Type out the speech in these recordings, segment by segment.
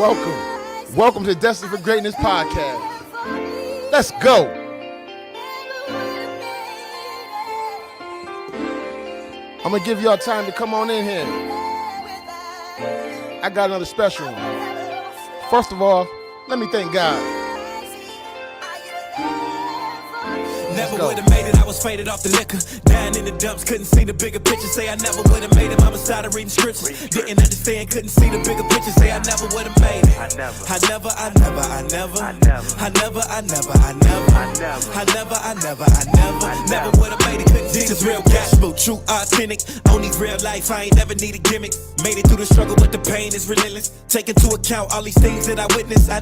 Welcome to Destined for Greatness podcast. Let's go. I'm going to give y'all time to come on in here. I got another special one. First of all, let me thank God. Never would have made it, I was faded off the liquor. Down in the dumps, couldn't see the bigger picture. Say I never would have made it, mama started reading scriptures. Didn't understand, couldn't see the bigger picture. Say I never would have made it. I never would have made it. This is real gospel, true, authentic. Only real life, I ain't never need a gimmick. Made it through the struggle, but the pain is relentless. Take into account all these things that I witnessed. I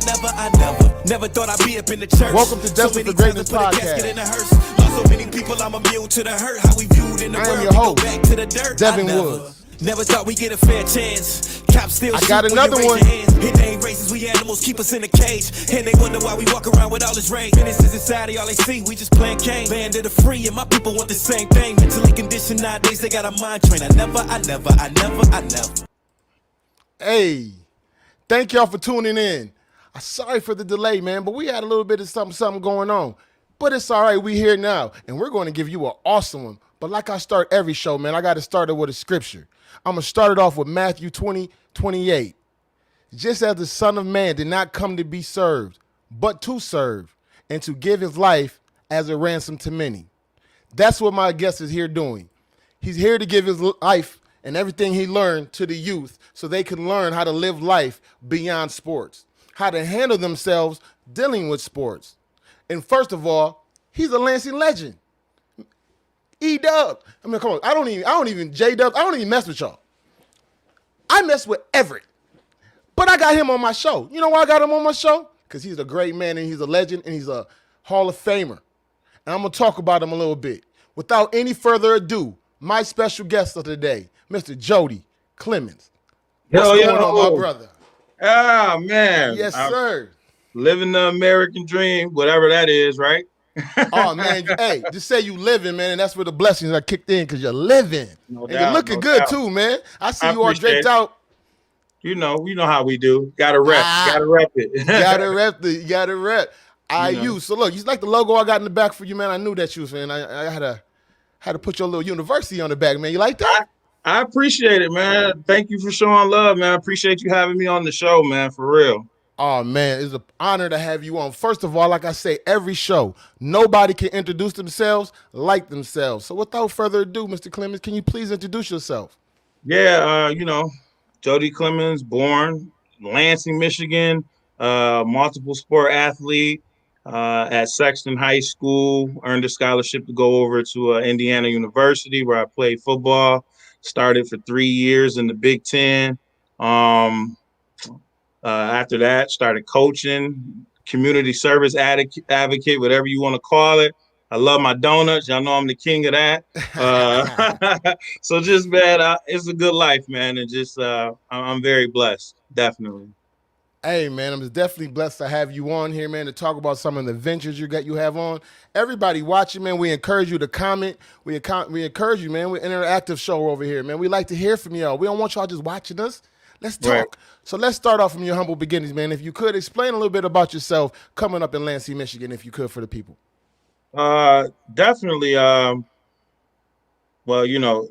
never thought I'd be up in the church. Welcome to Destined for Greatness podcast. Lost so many people, I'm immune to the hurt. How we viewed in the world, your host, go back to the dirt. Devin Woods. Never thought we'd get a fair chance. Cops still I got another one. It ain't racist, we animals, keep us in a cage. And they wonder why we walk around with all this rage. Innocence inside, all they see, we just playing game. Land of the free, and my people want the same thing. Mentally conditioned nowadays, they got a mind train. I never. Hey, thank y'all for tuning in. I'm sorry for the delay, man, but we had a little bit of something going on. But it's all right, we here now, and we're going to give you an awesome one. But like I start every show, man, I got to start it with a scripture. I'm going to start it off with Matthew 20:28. Just as the Son of Man did not come to be served, but to serve, and to give his life as a ransom to many. That's what my guest is here doing. He's here to give his life and everything he learned to the youth so they can learn how to live life beyond sports, how to handle themselves dealing with sports. And first of all, he's a Lansing legend. E-Dub. I mean, come on. I don't even J-Dub. I don't even mess with y'all. I mess with Everett. But I got him on my show. You know why I got him on my show? Because he's a great man and he's a legend and he's a Hall of Famer. And I'm going to talk about him a little bit. Without any further ado, my special guest of the day, Mr. Jodie Clemons. What's going on, my brother? Oh, man. Yes, sir. Living the American dream, whatever that is, right? Oh, man. Hey, just say you living, man, and that's where the blessings are kicked in because you're living. No and doubt, you're looking good, too, man. I see you all draped out. You know how we do. Gotta rep. Gotta rep it. You gotta rep. IU. So, look, you like the logo I got in the back for you, man. I knew that you was, man. I had to put your little university on the back, man. You like that? I appreciate it, man. Thank you for showing love, man. I appreciate you having me on the show, man, for real. Oh, man, it's an honor to have you on. First of all, like I say, every show, nobody can introduce themselves like themselves. So without further ado, Mr. Clemons, can you please introduce yourself? Yeah, Jodie Clemons, born Lansing, Michigan, multiple sport athlete at Sexton High School, earned a scholarship to go over to Indiana University where I played football, started for 3 years in the Big Ten. After that, started coaching, community service advocate, whatever you want to call it. I love my donuts. Y'all know I'm the king of that. So just, man, it's a good life, man. And just I'm very blessed, definitely. Hey, man, I'm definitely blessed to have you on here, man, to talk about some of the ventures you have on. Everybody watching, man, we encourage you to comment. We encourage you, man. We're an interactive show over here, man. We like to hear from y'all. We don't want y'all just watching us. Let's talk. Right. So let's start off from your humble beginnings, man. If you could explain a little bit about yourself coming up in Lansing, Michigan, if you could, for the people. Definitely. Well,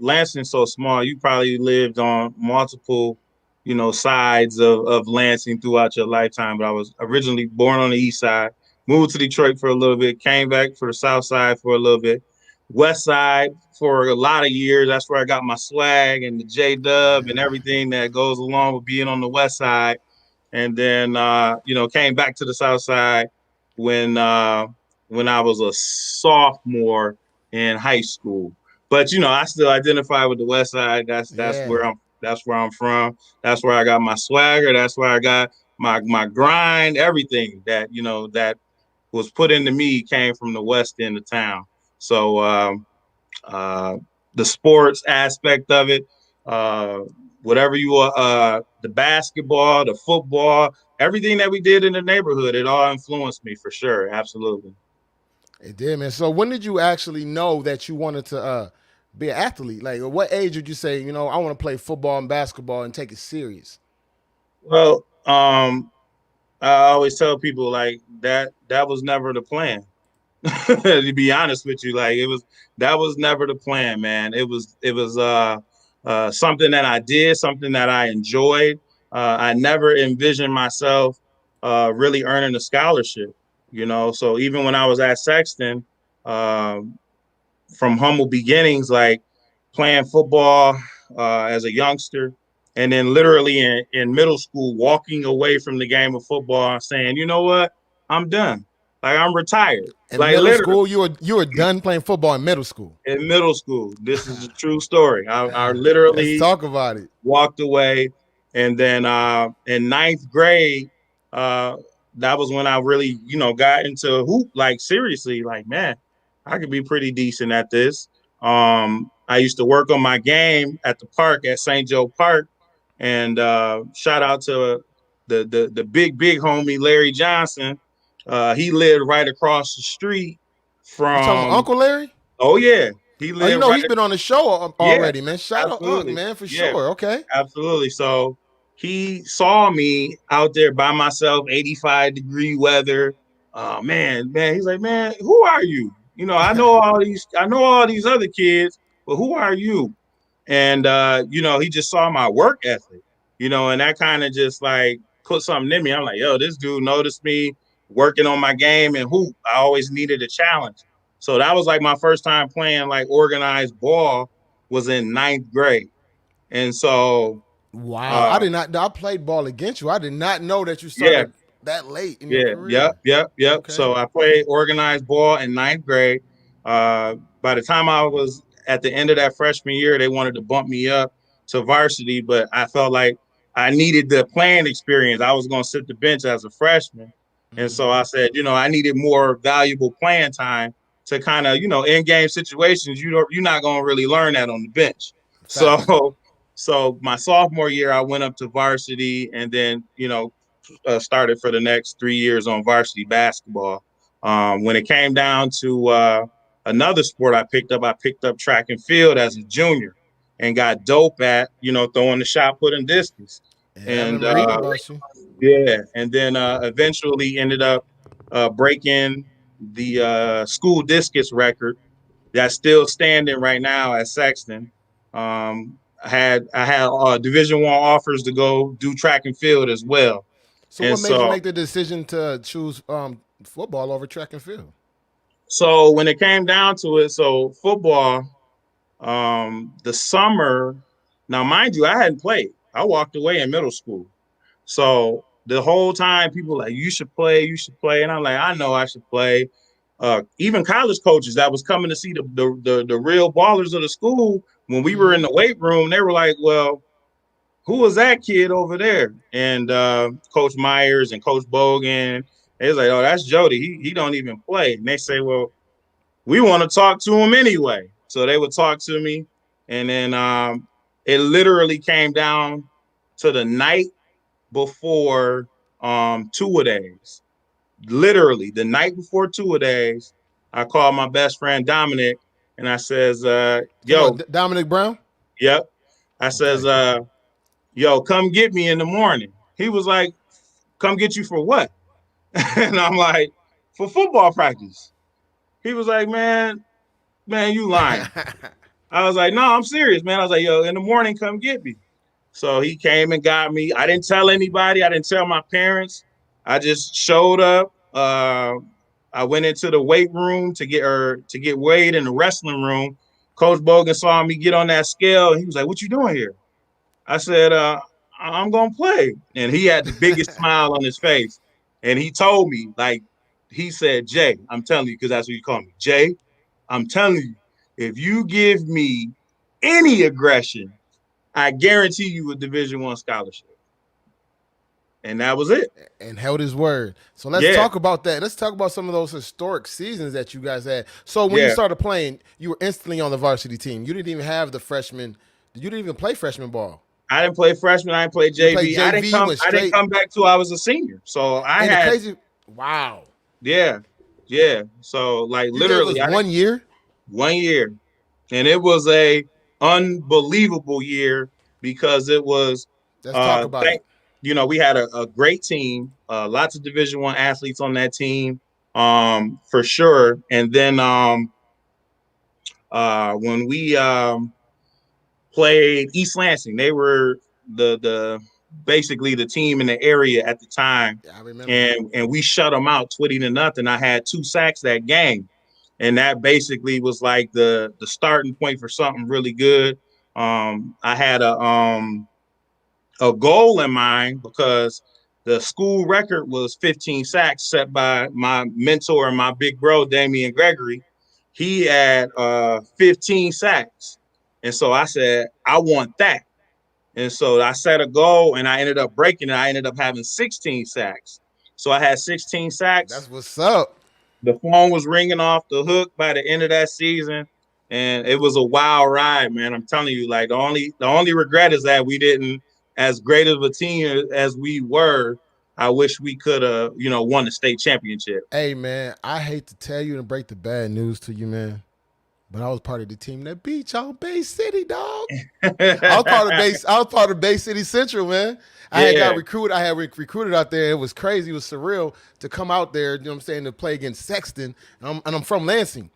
Lansing's so small. You probably lived on multiple, sides of Lansing throughout your lifetime. But I was originally born on the east side, moved to Detroit for a little bit, came back for the south side for a little bit, west side for a lot of years. That's where I got my swag and the J-Dub and everything that goes along with being on the west side. And then, came back to the south side when I was a sophomore in high school. But, I still identify with the west side. That's where I'm from. That's where I got my swagger. That's where I got my grind. Everything that, that was put into me came from the west end of town. So the sports aspect of it, whatever the basketball, the football, everything that we did in the neighborhood, it all influenced me for sure. Absolutely. It did, man. So when did you actually know that you wanted to be an athlete? Like, at what age did you say, I want to play football and basketball and take it serious? Well, Um, I always tell people like that was never the plan. To be honest with you, like that was never the plan, man. It was something that I did, something that I enjoyed. I never envisioned myself really earning a scholarship, you know. So even when I was at Sexton, um, from humble beginnings, like playing football as a youngster, and then literally in middle school, walking away from the game of football and saying, you know what, I'm done. Like I'm retired. In Like middle literally school, you were done playing football in middle school. in middle school. This is a true story. I Let's literally talk about it. walked away. And then in ninth grade, uh, that was when I really, you know, got into hoop, like seriously, like, man, I could be pretty decent at this. I used to work on my game at the park at St. Joe Park. And shout out to the big homie Larry Johnson. He lived right across the street You talking about from, Uncle Larry? oh yeah, he Oh, you lived know right, he's been on the show yeah, already, man. Shout out Unc, absolutely. man, for Yeah, sure. Okay. absolutely. So he saw me out there by myself, 85-degree weather. Man, he's like, man, who are you? You know, I know all these other kids, but who are you? And you know, he just saw my work ethic, you know, and that kind of just like put something in me. I'm like, yo, this dude noticed me working on my game and hoop. I always needed a challenge. So that was like my first time playing like organized ball was in ninth grade. And so Wow, I uh did not. I played ball against you. I did not know that you yeah, started that late in your yeah, yep, career. yep, yep. Okay. So I played organized ball in ninth grade. By the time I was at the end of that freshman year, they wanted to bump me up to varsity, but I felt like I needed the playing experience. I was going to sit the bench as a freshman. And so I said, you know, I needed more valuable playing time to kind of, you know, in game situations, you're not going to really learn that on the bench. Facts. So, so my sophomore year, I went up to varsity, and then, you know, started for the next 3 years on varsity basketball. When it came down to another sport I picked up track and field as a junior and got dope at, you know, throwing the shot put and distance. Yeah, I And remember reading about you. yeah, and then eventually ended up breaking the school discus record that's still standing right now at Sexton. I had Division One offers to go do track and field as well. So, And what made you so make the decision to choose football over track and field? so when it came down to it, so football, the summer, now mind you, I hadn't played. I walked away in middle school. So the whole time people were like, you should play. And I'm like, I know I should play. Even college coaches that was coming to see the real ballers of the school, when we were in the weight room, they were like, well, who was that kid over there? And Coach Myers and Coach Bogan, they was like, oh, that's Jodie. He don't even play. And they say, well, we want to talk to him anyway. So they would talk to me. And then it literally came down to the night before two-a-days. Literally the night before two-a-days, I called my best friend Dominic and I says, Talking yo, about Dominic Brown. yep. I says, Okay. yo, come get me in the morning. He was like, come get you for what? And I'm like, for football practice. He was like, man, you lying. I was like, no, I'm serious, man. I was like, yo, in the morning, come get me. So he came and got me. I didn't tell anybody. I didn't tell my parents. I just showed up. I went into the weight room to get weighed in the wrestling room. Coach Bogan saw me get on that scale. And he was like, what you doing here? I said, I'm gonna play. And he had the biggest smile on his face. And he told me, like, he said, Jay, I'm telling you, because that's what you call me. Jay, I'm telling you, if you give me any aggression, I guarantee you a Division One scholarship. And that was it. And held his word. So let's Yeah, talk about that. Let's talk about some of those historic seasons that you guys had. So when you yeah. started playing, you were instantly on the varsity team. You didn't even have the freshman. You didn't even play freshman ball. I didn't play freshman. I didn't play You played JV. JV. You went I didn't straight. come back till I was a senior. So I And the had, crazy, wow, yeah, yeah. So like you gave literally, us I didn't 1 year. 1 year, and it was a unbelievable year because it was Let's talk uh about thank it. we had a great team, lots of Division I athletes on that team, for sure. And then when we played East Lansing, they were the basically the team in the area at the time, Yeah, I remember. and we shut them out 20-0. I had 2 sacks that game, and that basically was like the starting point for something really good. I had a goal in mind because the school record was 15 sacks set by my mentor and my big bro, Damian Gregory. He had 15 sacks. And so I said, I want that. And so I set a goal and I ended up breaking it. I ended up having 16 sacks. So I had 16 sacks. That's what's up. The phone was ringing off the hook by the end of that season. And it was a wild ride, man. I'm telling you, like the only regret is that we didn't, as great of a team as we were, I wish we could have, won the state championship. Hey man, I hate to tell you and break the bad news to you, man. But I was part of the team that beat y'all Bay City, dog. I was part of Bay City Central, man. I had got Yeah, recruited. I had recruited out there. It was crazy. It was surreal to come out there. You know what I'm saying, to play against Sexton. And I'm from Lansing.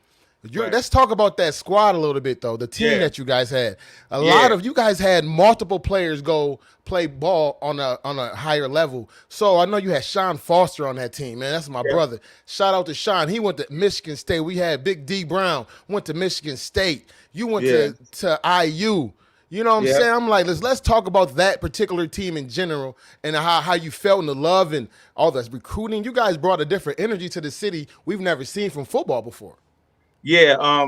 right. Let's talk about that squad a little bit, though. The team Yeah, that you guys had. A lot yeah, of you guys had multiple players go play ball on a higher level. So I know you had Sean Foster on that team, man. That's my yeah, brother. Shout out to Sean. He went to Michigan State. We had Big D Brown went to Michigan State. You went yeah, to IU. You know what I'm yeah. saying? I'm like, let's talk about that particular team in general and how you felt and the love and all that recruiting. You guys brought a different energy to the city we've never seen from football before. Yeah.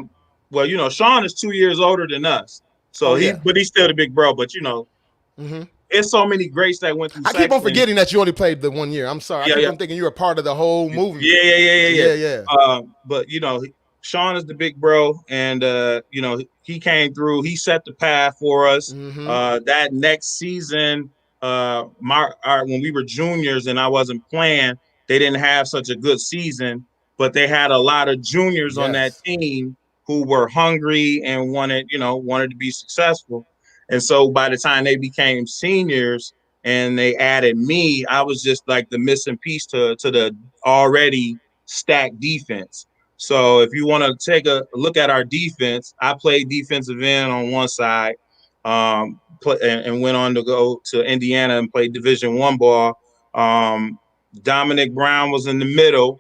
Well, Sean is 2 years older than us. Oh So yeah. but he's still the big bro. But it's so many greats that went through I keep on Sexton. forgetting that you only played the 1 year. I'm sorry. I Yeah, keep yeah. on thinking you were part of the whole movement. Yeah, yeah, yeah, yeah, Yeah, yeah. yeah. But Sean is the big bro, and he came through. He set the path for us. Mm-hmm. That next season, when we were juniors and I wasn't playing, they didn't have such a good season, but they had a lot of juniors on that Yes. team who were hungry and wanted to be successful. And so by the time they became seniors and they added me, I was just like the missing piece to the already stacked defense. So if you want to take a look at our defense, I played defensive end on one side, and went on to go to Indiana and play Division I ball. Dominic Brown was in the middle,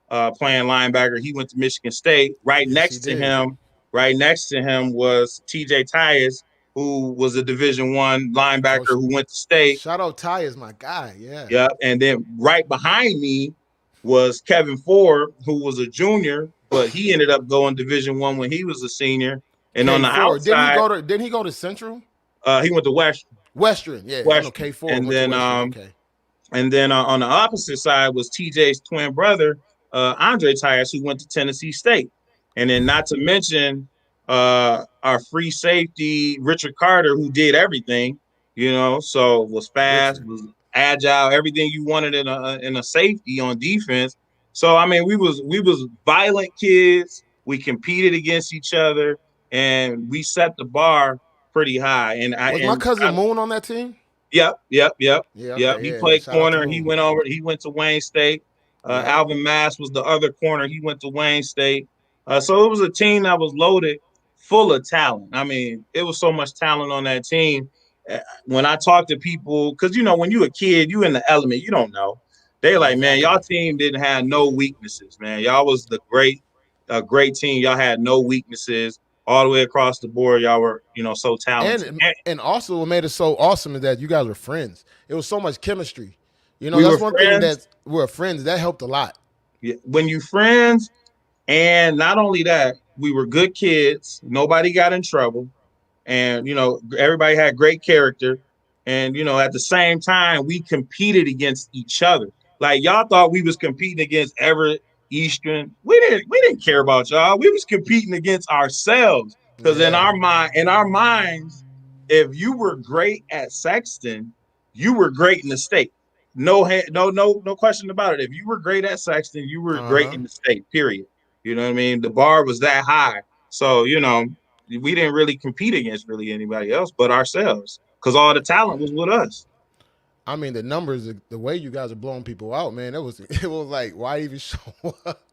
playing linebacker. He went to Michigan State. Yes, he did. Right next to him was T.J. Tyus, who was a Division I linebacker Coach, who went to State. shout out Ty is my guy. Yeah. Yeah, and then right behind me was Kevin Ford, who was a junior, but he ended up going Division I when he was a senior. And on the K4. outside, Didn't he go to Central? he went to Western. Yeah, I know Western, K4 and went to then Western. Okay. on the opposite side was TJ's twin brother, Andre Tyus, who went to Tennessee State. And then not to mention our free safety, Richard Carter, who did everything, so was fast, Richard. was agile, everything you wanted in a safety on defense. So I mean, we was violent kids. We competed against each other, and we set the bar pretty high. And I Was my and cousin I, Moon on that team? Yep, yep, yep, Yeah, yep. okay, He yeah. played Shout out to corner. Moon. He went to Wayne State. Yep. Alvin Mass was the other corner. He went to Wayne State. So it was a team that was loaded, full of talent. I mean, it was so much talent on that team. When I talk to people, because when you a kid, you in the element, you don't know. They like, man, Exactly. y'all team didn't have no weaknesses, man. Y'all was a great team. Y'all had no weaknesses all the way across the board. Y'all were, so talented. And also what made it so awesome is that you guys were friends. It was so much chemistry. We That's were one thing friends. that we're friends. That helped a lot. When you friends, and not only that, we were good kids. Nobody got in trouble. And, everybody had great character. And, at the same time, we competed against each other. Like y'all thought we was competing against Everett Eastern. We didn't care about y'all. We was competing against ourselves. Because in Yeah. our minds, if you were great at Sexton, you were great in the state. No question about it. If you were great at Sexton, you were great Uh-huh. in the state. Period. You know what I mean? The bar was that high. So we didn't really compete against really anybody else but ourselves because all the talent was with us. I mean, the numbers, the way you guys are blowing people out, man, it was like, why even show up?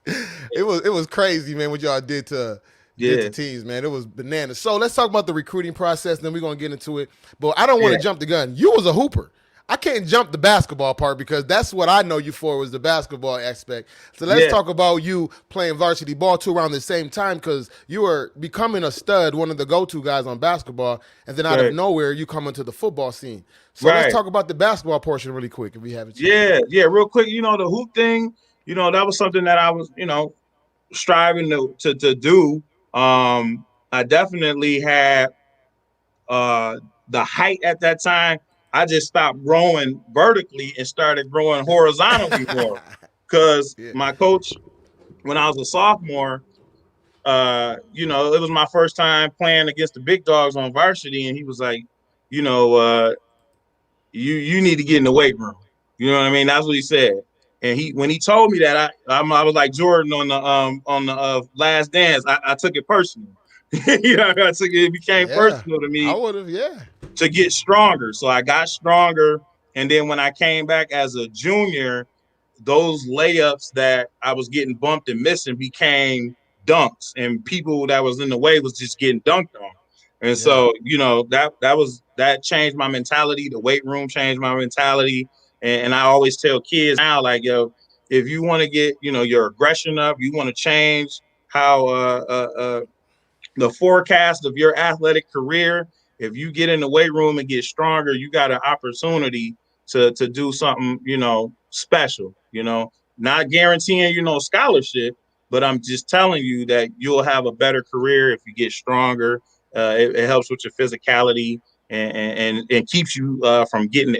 It was crazy, man, what y'all did to Yeah, teams, man. It was bananas. So let's talk about the recruiting process, then we're gonna get into it. But I don't want yeah, to jump the gun. You was a hooper. I can't jump the basketball part because that's what I know you for was the basketball aspect. So let's yeah, talk about you playing varsity ball too around the same time because you were becoming a stud, one of the go-to guys on basketball, and then out of right, nowhere you come into the football scene. So let's right. talk about the basketball portion really quick if we have a chance. Yeah, yeah. Real quick, the hoop thing. That was something that I was, striving to do. I definitely had the height at that time. I just stopped growing vertically and started growing horizontally more because Yeah. my coach, when I was a sophomore, it was my first time playing against the big dogs on varsity, and he was like, you know, uh, you need to get in the weight room. You know what I mean? That's what he said. And when he told me that, I was like Jordan on the Last Dance. I took it personal. It became Yeah. personal to I me would have, yeah. to get stronger. So I got stronger, and then when I came back as a junior, those layups that I was getting bumped and missing became dunks, and people that was in the way was just getting dunked on. And Yeah. so, that changed my mentality. The weight room changed my mentality. And I always tell kids now, like, yo, if you want to get, your aggression up, you want to change how the forecast of your athletic career, if you get in the weight room and get stronger, you got an opportunity to do something, special, not guaranteeing, scholarship, but I'm just telling you that you'll have a better career if you get stronger. It helps with your physicality and keeps you from getting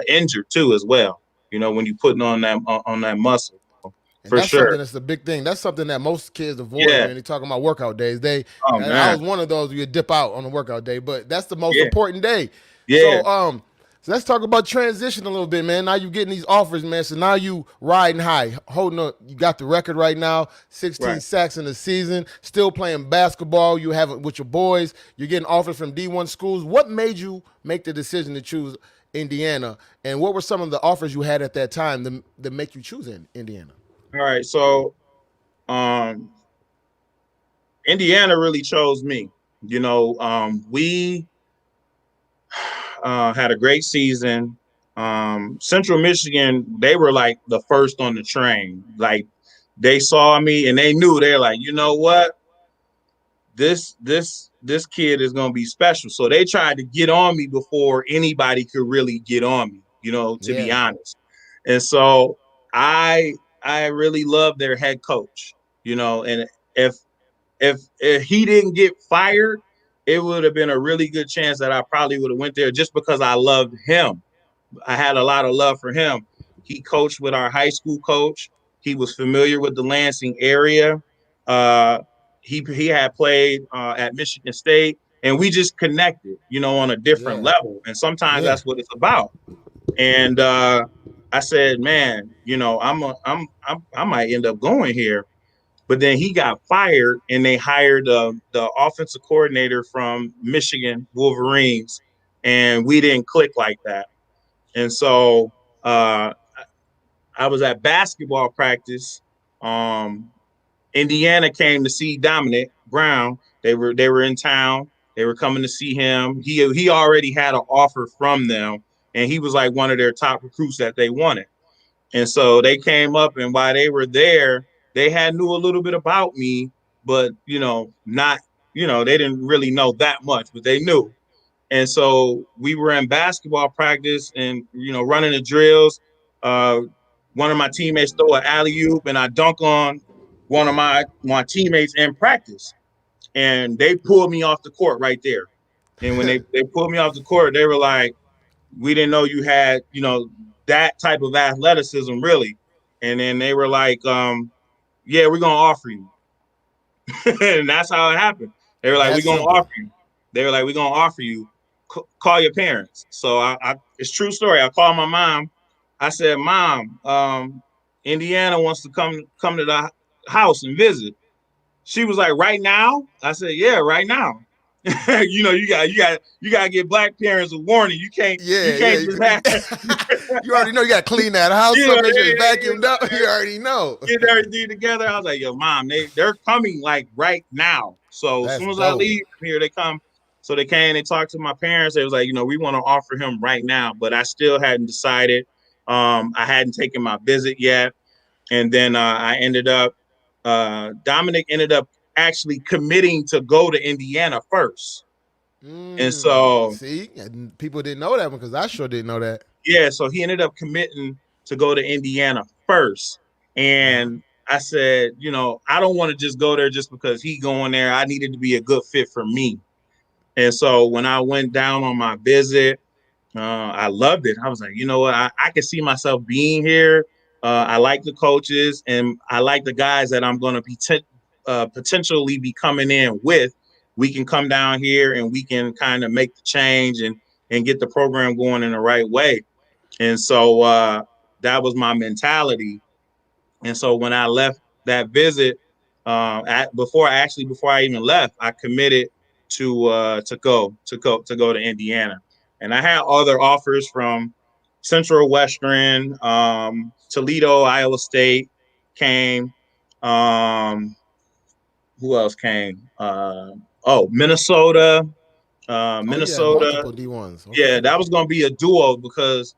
injured too, as well. When you're putting on that muscle, And for that's sure. something that's the big thing. That's something that most kids avoid Yeah. when they talking about workout days. Oh And I man. was one of those who you dip out on the workout day, but that's the most Yeah. important day. Yeah. So so let's talk about transition a little bit, man. Now you getting these offers, man. So now you riding high, holding up. You got the record right now, 16 Right. sacks in the season. Still playing basketball. You have it with your boys. You're getting offers from D1 schools. What made you make the decision to choose Indiana? And what were some of the offers you had at that time that make you choose Indiana? All right. So um, Indiana really chose me. We had a great season. Central Michigan, they were like the first on the train. Like they saw me and they knew they're like, you know what? This kid is gonna be special. So they tried to get on me before anybody could really get on me, to be Yeah. honest. And so I really love their head coach, and if if he didn't get fired, it would have been a really good chance that I probably would have went there just because I loved him. I had a lot of love for him. He coached with our high school coach. He was familiar with the Lansing area. Uh, he had played at Michigan State, and we just connected, on a different Yeah. level. And sometimes Yeah. that's what it's about. And I said, man, I might end up going here. But then he got fired, and they hired the offensive coordinator from Michigan Wolverines, and we didn't click like that. And so uh, I was at basketball practice. Um, Indiana came to see Dominic Brown. They were in town. They were coming to see him. He already had an offer from them, and he was like one of their top recruits that they wanted. And so they came up, and while they were there, they had knew a little bit about me, but not they didn't really know that much, but they knew. And so we were in basketball practice and running the drills. Uh, one of my teammates throw an alley oop, and I dunk on one of my teammates in practice, and they pulled me off the court right there. And when they pulled me off the court, they were like, "We didn't know you had that type of athleticism, really." And then they were like, "Yeah, we're gonna offer you." And that's how it happened. They were like, That's "We're gonna simple. offer you." They were like, "We're gonna offer you. Call your parents." So it's true story. I called my mom. I said, "Mom, Indiana wants to come to the house and visit." She was like, "Right now?" I said, "Yeah, right now." You gotta get black parents a warning. You Yeah, can't just have you already know you got to clean that house up, make sure it's vacuumed up. You already know. get everything together. I was like, yo, mom, they're coming like right now. So as That's soon as I dope. leave from here, they come. So they came, they talked to my parents. They was like, we want to offer him right now, but I still hadn't decided. I hadn't taken my visit yet. And then I ended up, Dominic ended up actually committing to go to Indiana first. And so, See, and people didn't know that one because I sure didn't know that. yeah, so he ended up committing to go to Indiana first. And I said, I don't want to just go there just because he going there. I needed to be a good fit for me. And so when I went down on my visit, I loved it. I was like, you know what? I can see myself being here. I like the coaches and I like the guys that I'm going to be potentially be coming in with. We can come down here and we can kind of make the change and get the program going in the right way. And so that was my mentality. And so when I left that visit, before I even left, I committed to go to Indiana, and I had other offers from Central Western, Toledo, Iowa State came. Um, who else came? Minnesota, Oh yeah, Minnesota. multiple D1s. Yeah, Okay. that was going to be a duo because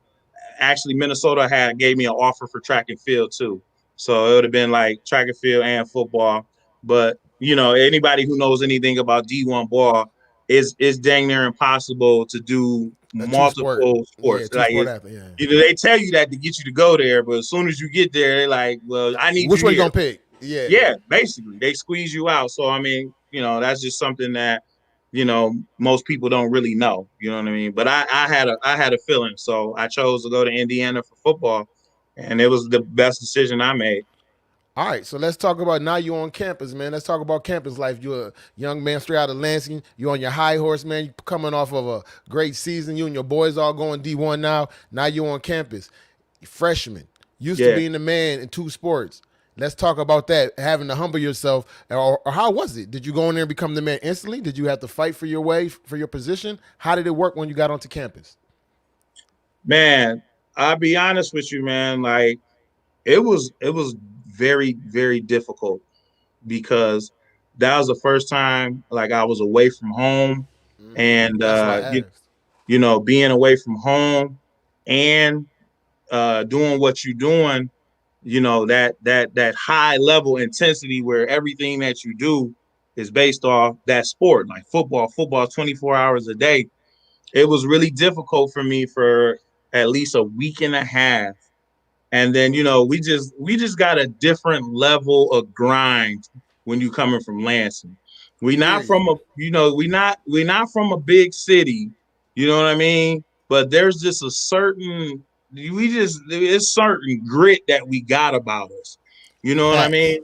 actually Minnesota gave me an offer for track and field too. So it would have been like track and field and football. But anybody who knows anything about D1 ball is dang near impossible to do A two sport. multiple Yeah, sports. two Like sport athlete. Yeah. they tell you that to get you to go there, but as soon as you get there, they're like, well, I need Which you one you here. gonna pick? Yeah. Yeah, basically they squeeze you out. So I mean, that's just something that most people don't really know. You know what I mean? But I had a feeling, so I chose to go to Indiana for football, and it was the best decision I made. All right, so let's talk about now you on campus, man. Let's talk about campus life. You're a young man straight out of Lansing. You on your high horse, man. You coming off of a great season. You and your boys all going D1 now. Now you on campus. Freshman. Used to Yeah, being the man in two sports. Let's talk about that. Having to humble yourself, or how was it? Did you go in there and become the man instantly? Did you have to fight for your way, for your position? How did it work when you got onto campus? man. I'll be honest with you, man. Like it was very very difficult because that was the first time like I was away from home, and That's why I asked. being away from home and doing what you're doing, that high level intensity where everything that you do is based off that sport, like football 24 hours a day. It was really difficult for me for at least a week and a half. And then, we just got a different level of grind when you coming from Lansing. We not Period. from a, we not from a big city, you know what I mean? But there's just a certain, it's certain grit that we got about us. You know what I Facts. mean?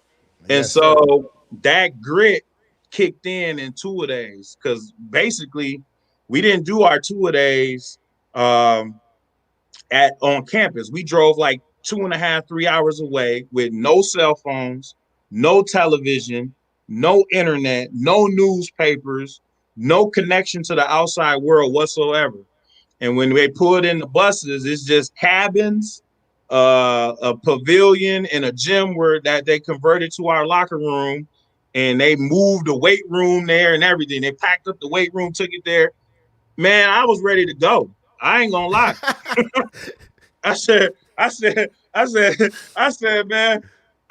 And Yes, sir. so that grit kicked in 2 days because basically we didn't do our 2 days at on campus. We drove like 2.5, 3 hours away with no cell phones, no television, no internet, no newspapers, no connection to the outside world whatsoever. And when they pulled in the buses, it's just cabins, a pavilion, and a gym where that they converted to our locker room. And they moved the weight room there and everything. They packed up the weight room, took it there. Man, I was ready to go. I ain't gonna lie. I said, I said, I said, man,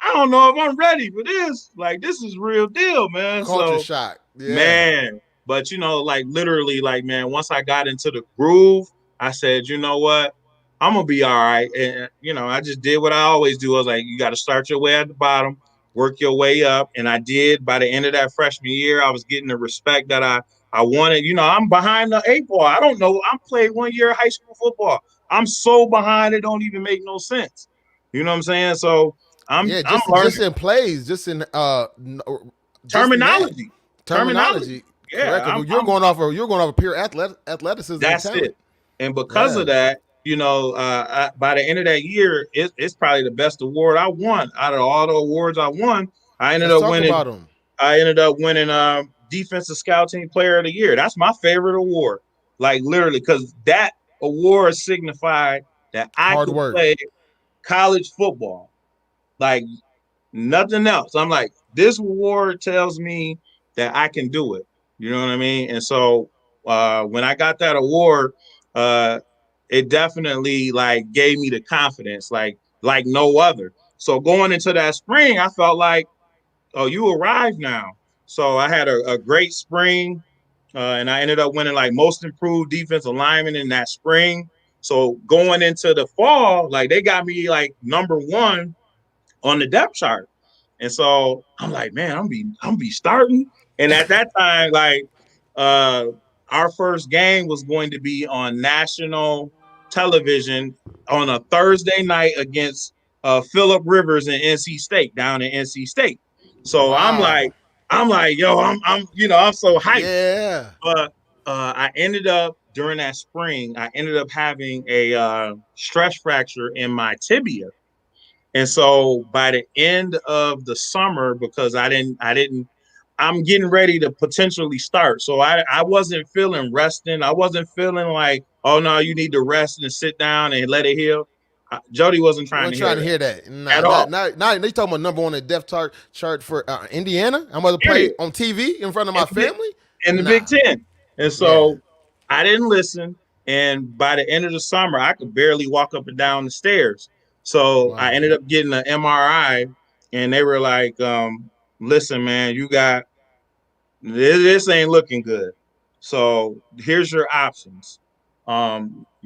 I don't know if I'm ready for this. Like, this is real deal, man. Culture So, shock. Yeah. man, but like literally, like, man, once I got into the groove, I said, you know what? I'm gonna be all right. And I just did what I always do. I was like, you got to start your way at the bottom, work your way up. And I did. By the end of that freshman year, I was getting the respect that I wanted. I'm behind the eight ball. I don't know. I'm played 1 year of high school football. I'm so behind it don't even make no sense. You know what I'm saying? So I'm Yeah, I'm just learning in plays, just in that terminology. Terminology. terminology. Correct. Yeah, I'm, You're I'm going off of pure athleticism and that's talent. it. And because Yeah. of that, by the end of that year, it's probably the best award I won out of all the awards I won. I ended Let's up talk winning. about them. I ended up winning Defensive Scouting Player of the Year. That's my favorite award. Like literally, because that award signified that I Hard could work. play college football. Like nothing else. I'm like, this award tells me that I can do it. You know what I mean? And so when I got that award, uh, it definitely like gave me the confidence, like no other. So going into that spring, I felt like, oh, you arrived now. So I had a great spring, and I ended up winning like most improved defensive lineman in that spring. So going into the fall, like they got me like number one on the depth chart. And so I'm like, man, I'm be starting. And at that time, like uh our first game was going to be on national television on a Thursday night against Phillip Rivers and NC State down in NC State. So Wow. I'm like, yo, I'm so hyped. Yeah. But I ended up during that spring, I ended up having a stress fracture in my tibia. And so by the end of the summer, because I'm getting ready to potentially start. So I wasn't feeling resting. I wasn't feeling like, oh no, you need to rest and sit down and let it heal. Jody wasn't We trying weren't to hear trying to that hear that. Nah, at all. not they talking about number one on the depth chart for Indiana. I'm going to play Period. on TV in front of In my the Big, family. in the Big Nah. Ten. And Yeah. so I didn't listen. And by the end of the summer, I could barely walk up and down the stairs. So I Wow. ended up getting an MRI, and they were like, listen, man, you got this ain't looking good. So here's your options.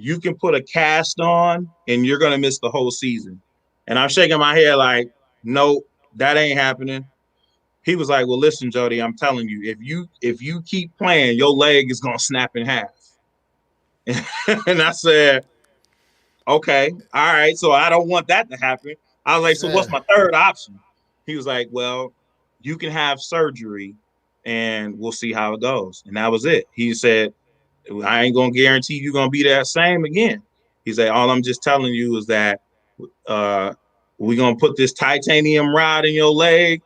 You can put a cast on and you're gonna miss the whole season. And I'm shaking my head like, no, that ain't happening. He was like, well, listen, Jody, I'm telling you, if you keep playing, your leg is gonna snap in half. And I said, okay, all right. So I don't want that to happen. I was like, so Yeah. what's my third option? He was like, well, you can have surgery and we'll see how it goes. And that was it. He said, I ain't gonna guarantee you're gonna be that same again. He said, all I'm just telling you is that uh we're gonna put this titanium rod in your leg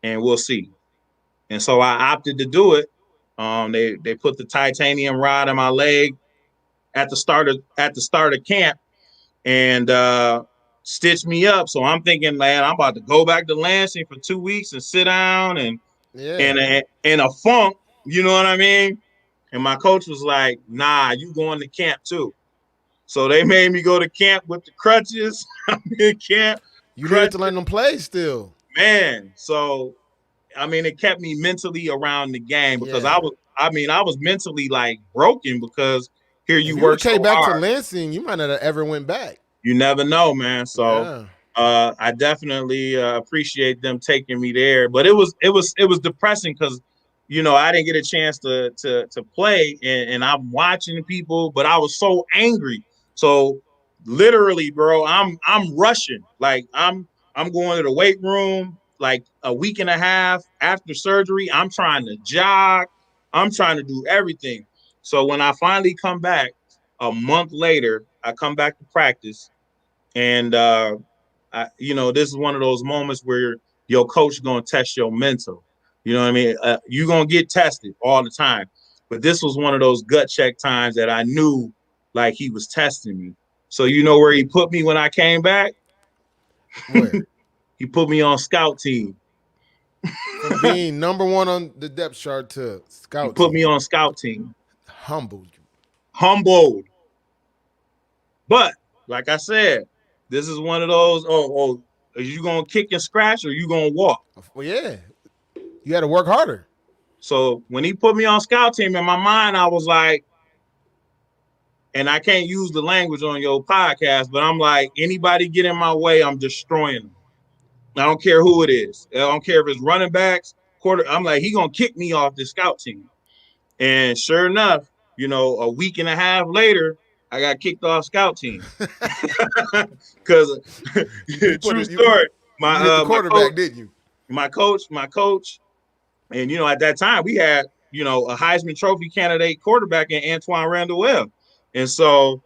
and we'll see. And so I opted to do it. They put the titanium rod in my leg at the start of camp and stitched me up. So I'm thinking, man, I'm about to go back to Lansing for 2 weeks and sit down and Yeah. in a funk. You know what I mean? And my coach was like, "Nah, you going to camp too." So they made me go to camp with the crutches. I'm in camp, You needed to crutches, learn them plays still. man. So I mean, it kept me mentally around the game because Yeah. I was mentally like broken because here If you you would work have came so back to hard. Lansing, you might not have ever went back. You never know, man. So Yeah. I definitely appreciate them taking me there. But it was depressing because I didn't get a chance to play, and I'm watching people, but I was so angry. So literally, bro, I'm rushing. Like I'm going to the weight room like a week and a half after surgery. I'm trying to jog. I'm trying to do everything. So when I finally come back a month later, I come back to practice and this is one of those moments where your coach is gonna test your mental. You know what I mean? You're gonna get tested all the time, but this was one of those gut check times that I knew like he was testing me. So you know where he put me when I came back? Where? He put me on scout team. From being number one on the depth chart to He scout put me team. on scout team. Humbled you. Humbled, but like I said, this is one of those. Oh, are you gonna kick and scratch or you gonna walk? Well, yeah. You had to work harder. So when he put me on scout team, in my mind, I was like, and I can't use the language on your podcast, but I'm like, anybody get in my way, I'm destroying them. I don't care who it is. I don't care if it's running backs, quarter. I'm like, he gonna kick me off the scout team. And sure enough, a week and a half later, I got kicked off scout team. Because You put true it. story, You hit the my coach, quarterback, didn't you? my coach, and at that time we had a Heisman Trophy candidate quarterback in Antoine Randall Webb, and so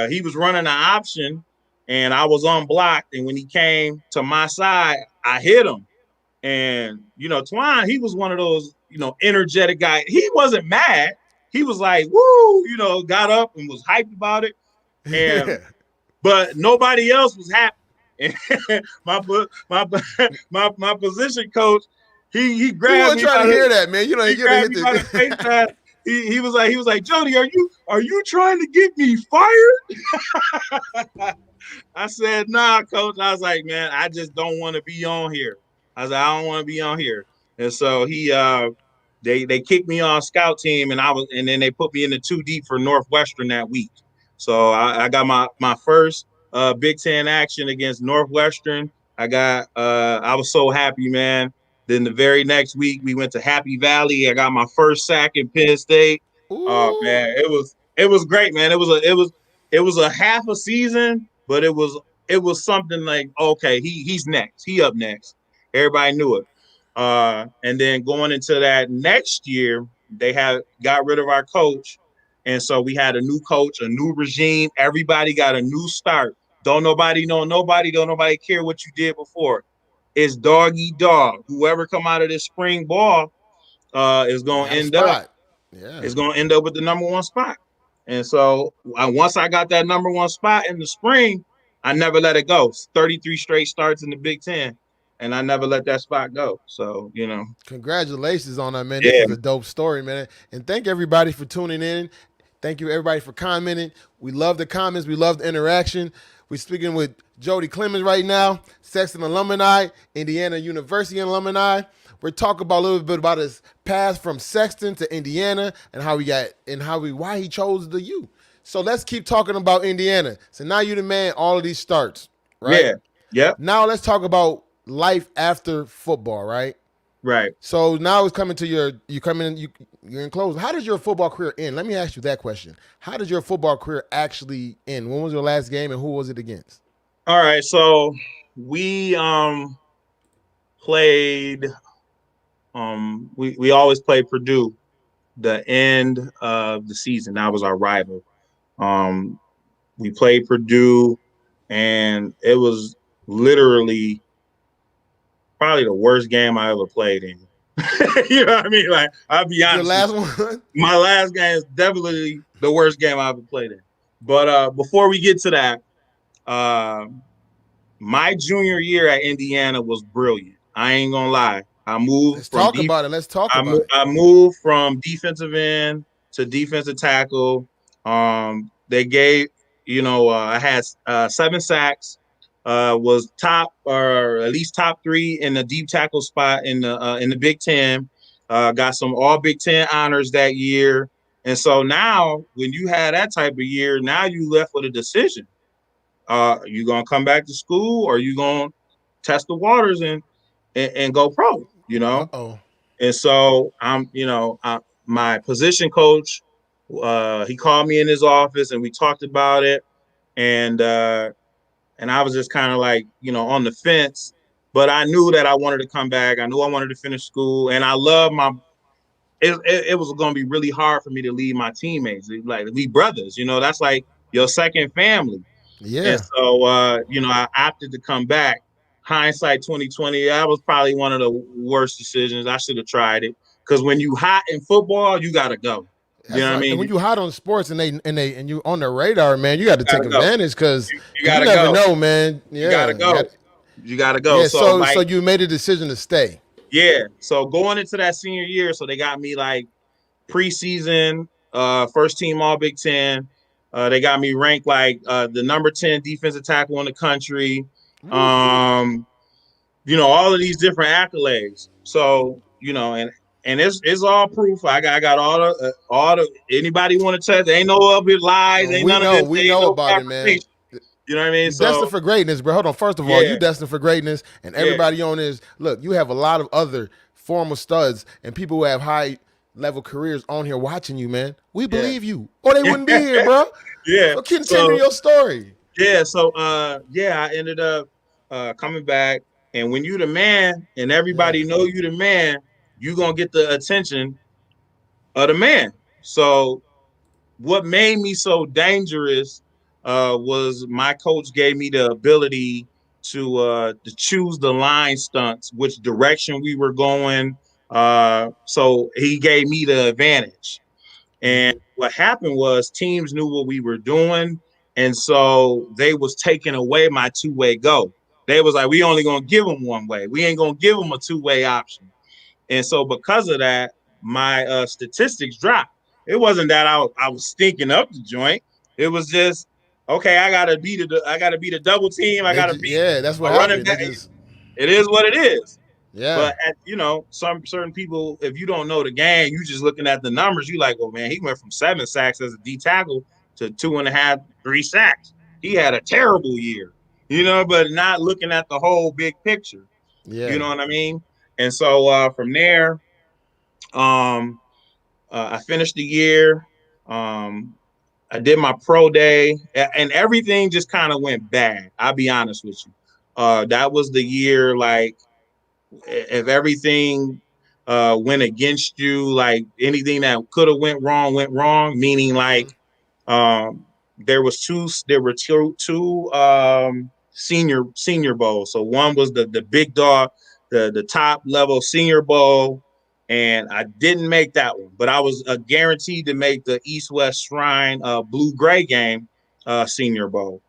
he was running an option, and I was unblocked, and when he came to my side, I hit him, And Twine, he was one of those energetic guys. He wasn't mad. He was like, "Woo!" Got up and was hyped about it. And Yeah. but nobody else was happy. And my my position coach, he You grabbed weren't me trying by to the hear that, man. You know, he you're gonna grabbed hit me by the face the. pad. He was like, Jodie, are you trying to get me fired? I said, nah, coach. I was like, man, I just don't want to be on here. I was like, I don't want to be on here. And so they kicked me on scout team, and then they put me in the 2 deep for Northwestern that week. So I got my first Big Ten action against Northwestern. I was so happy, man. Then the very next week we went to Happy Valley. I got my first sack in Penn State. Oh Ooh. man, it was great, man. It was a half a season, but it was something like, okay, he's next. He up next. Everybody knew it. And then going into that next year, they had got rid of our coach. And so we had a new coach, a new regime. Everybody got a new start. Don't nobody know nobody. Don't nobody care what you did before. It's dog eat dog. Whoever come out of this spring ball is You going to got a end up spot. Yeah. is going to end up with the number one spot. And so once I got that number one spot in the spring, I never let it go. 33 straight starts in the Big Ten, and I never let that spot go. So, Congratulations on that, man. This yeah, is a dope story, man. And thank everybody for tuning in. Thank you, everybody, for commenting. We love the comments. We love the interaction. We're speaking with Jodie Clemons right now, Sexton alumni, Indiana University alumni. We're talking about a little bit about his path from Sexton to Indiana and why he chose the U. So let's keep talking about Indiana. So now you the man, all of these starts, right? yeah, yep, Now let's talk about life after football, right? right. So now it's coming to you're in close. How did your football career end? Let me ask you that question. How did your football career actually end? When was your last game and who was it against? All right, so we played. We always played Purdue the end of the season. That was our rival. Um, we played Purdue, and it was literally probably the worst game I ever played in. You know what I mean? Like, I'll be Your honest with last you. one? My last game is definitely the worst game I ever played in. But before we get to that, uh, my junior year at Indiana was brilliant. I ain't gonna lie. I moved Let's from talk deep. about it. Let's talk I, about mo- it. I moved from defensive end to defensive tackle. They gave, I had 7 sacks. Was top or at least top 3 in the deep tackle spot in the Big Ten. Got some All Big Ten honors that year. And so now, when you had that type of year, now you left with a decision. You gonna come back to school, or you gonna test the waters and go pro? Uh-oh. And so my position coach, he called me in his office and we talked about it, and I was just kind of like, on the fence, but I knew that I wanted to come back. I knew I wanted to finish school, and I love my. It was going to be really hard for me to leave my teammates. Like, we brothers, that's like your second family. And Yeah. so, I opted to come back. Hindsight 2020, that was probably one of the worst decisions. I should have tried it, because when you hot in football, you gotta go. You That's know what I right. mean? And when You you hot on sports and you on the radar, man, you got to take gotta go. advantage because You you gotta never go. know, man. You gotta Yeah. go. You gotta go. Yeah. So So like, you made a decision to stay. yeah. So going into that senior year, so they got me like preseason, first team All Big Ten. They got me ranked like the number 10 defensive tackle in the country. Woo. Um, all of these different accolades. So, and it's all proof. I got all the anybody want to test. There ain't no of it lies. And Ain't none of this. we There ain't know no about it, man. fabrication. You know what I mean? You destined So for greatness, bro. Hold on. First of all, you yeah, destined for greatness, and yeah, everybody on this. Look, you have a lot of other former studs and people who have high level careers on here watching you, man. We yeah, believe you, or they wouldn't be here, bro. yeah. So continue So your story. yeah, so I ended up coming back, and when you the man, and Yeah. everybody know you the man, you gonna get the attention of the man. So what made me so dangerous was my coach gave me the ability to choose the line stunts, which direction we were going. So he gave me the advantage. And Mm-hmm. what happened was teams knew what we were doing, and so they was taking away my two-way go. They was like, we only gonna give them one way. We ain't gonna give them a two-way option. And so because of that, my statistics dropped. It wasn't that I was stinking up the joint. It was just okay. I gotta beat a double team. I gotta beat Yeah, that's what a running happened. They back. just, It is what it is. yeah, But some certain people, if you don't know the game, you just looking at the numbers. You like, oh man, he went from 7 sacks as a D tackle to 2.5, 3 sacks. He had a terrible year, but not looking at the whole big picture. You yeah. know what I mean? And so from there, um, I finished the year. Um, I did my pro day, and everything just kind of went bad. I'll be honest with you. That was the year, like, if everything went against you, like anything that could have went wrong. Meaning, Mm-hmm. like, um, there were two senior bowls. So one was the big dog, the top level senior bowl, and I didn't make that one, but I was guaranteed to make the East West Shrine Blue Gray game senior bowl.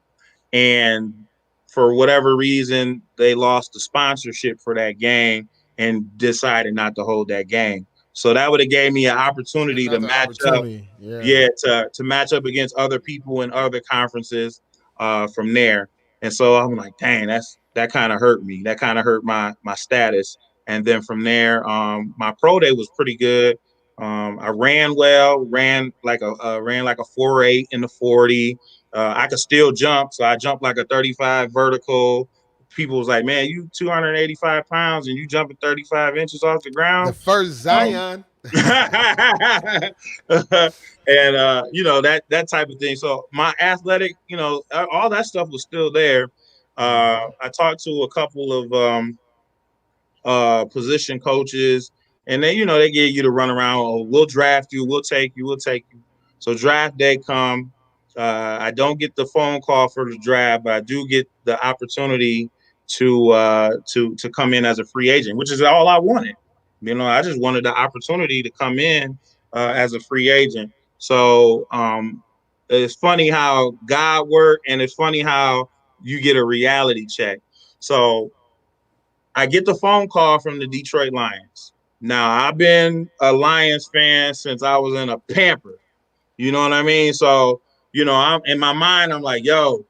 And for whatever reason, they lost the sponsorship for that game and decided not to hold that game. So that would have gave me an opportunity to Another match up, opportunity. Yeah. yeah, to match up against other people in other conferences from there. And so I'm like, dang, that kind of hurt me. That kind of hurt my status. And then from there, my pro day was pretty good. I ran well, ran like a 4.8 in the 40. I could still jump, so I jumped like a 35 vertical. People was like, "Man, you 285 pounds and you jumping 35 inches off the The ground." first Um, Zion. and that type of thing. So my athletic, all that stuff was still there. Mm-hmm. I talked to a couple of position coaches, and then they get you to run around. Oh, we'll draft you. We'll take you. So draft day come. I don't get the phone call for the draft, but I do get the opportunity to come in as a free agent, which is all I wanted. I just wanted the opportunity to come in as a free agent. So it's funny how God worked, and it's funny how you get a reality check. So I get the phone call from the Detroit Lions. Now, I've been a Lions fan since I was in a pamper. You know what I mean? So, I'm in my mind, I'm like, yo,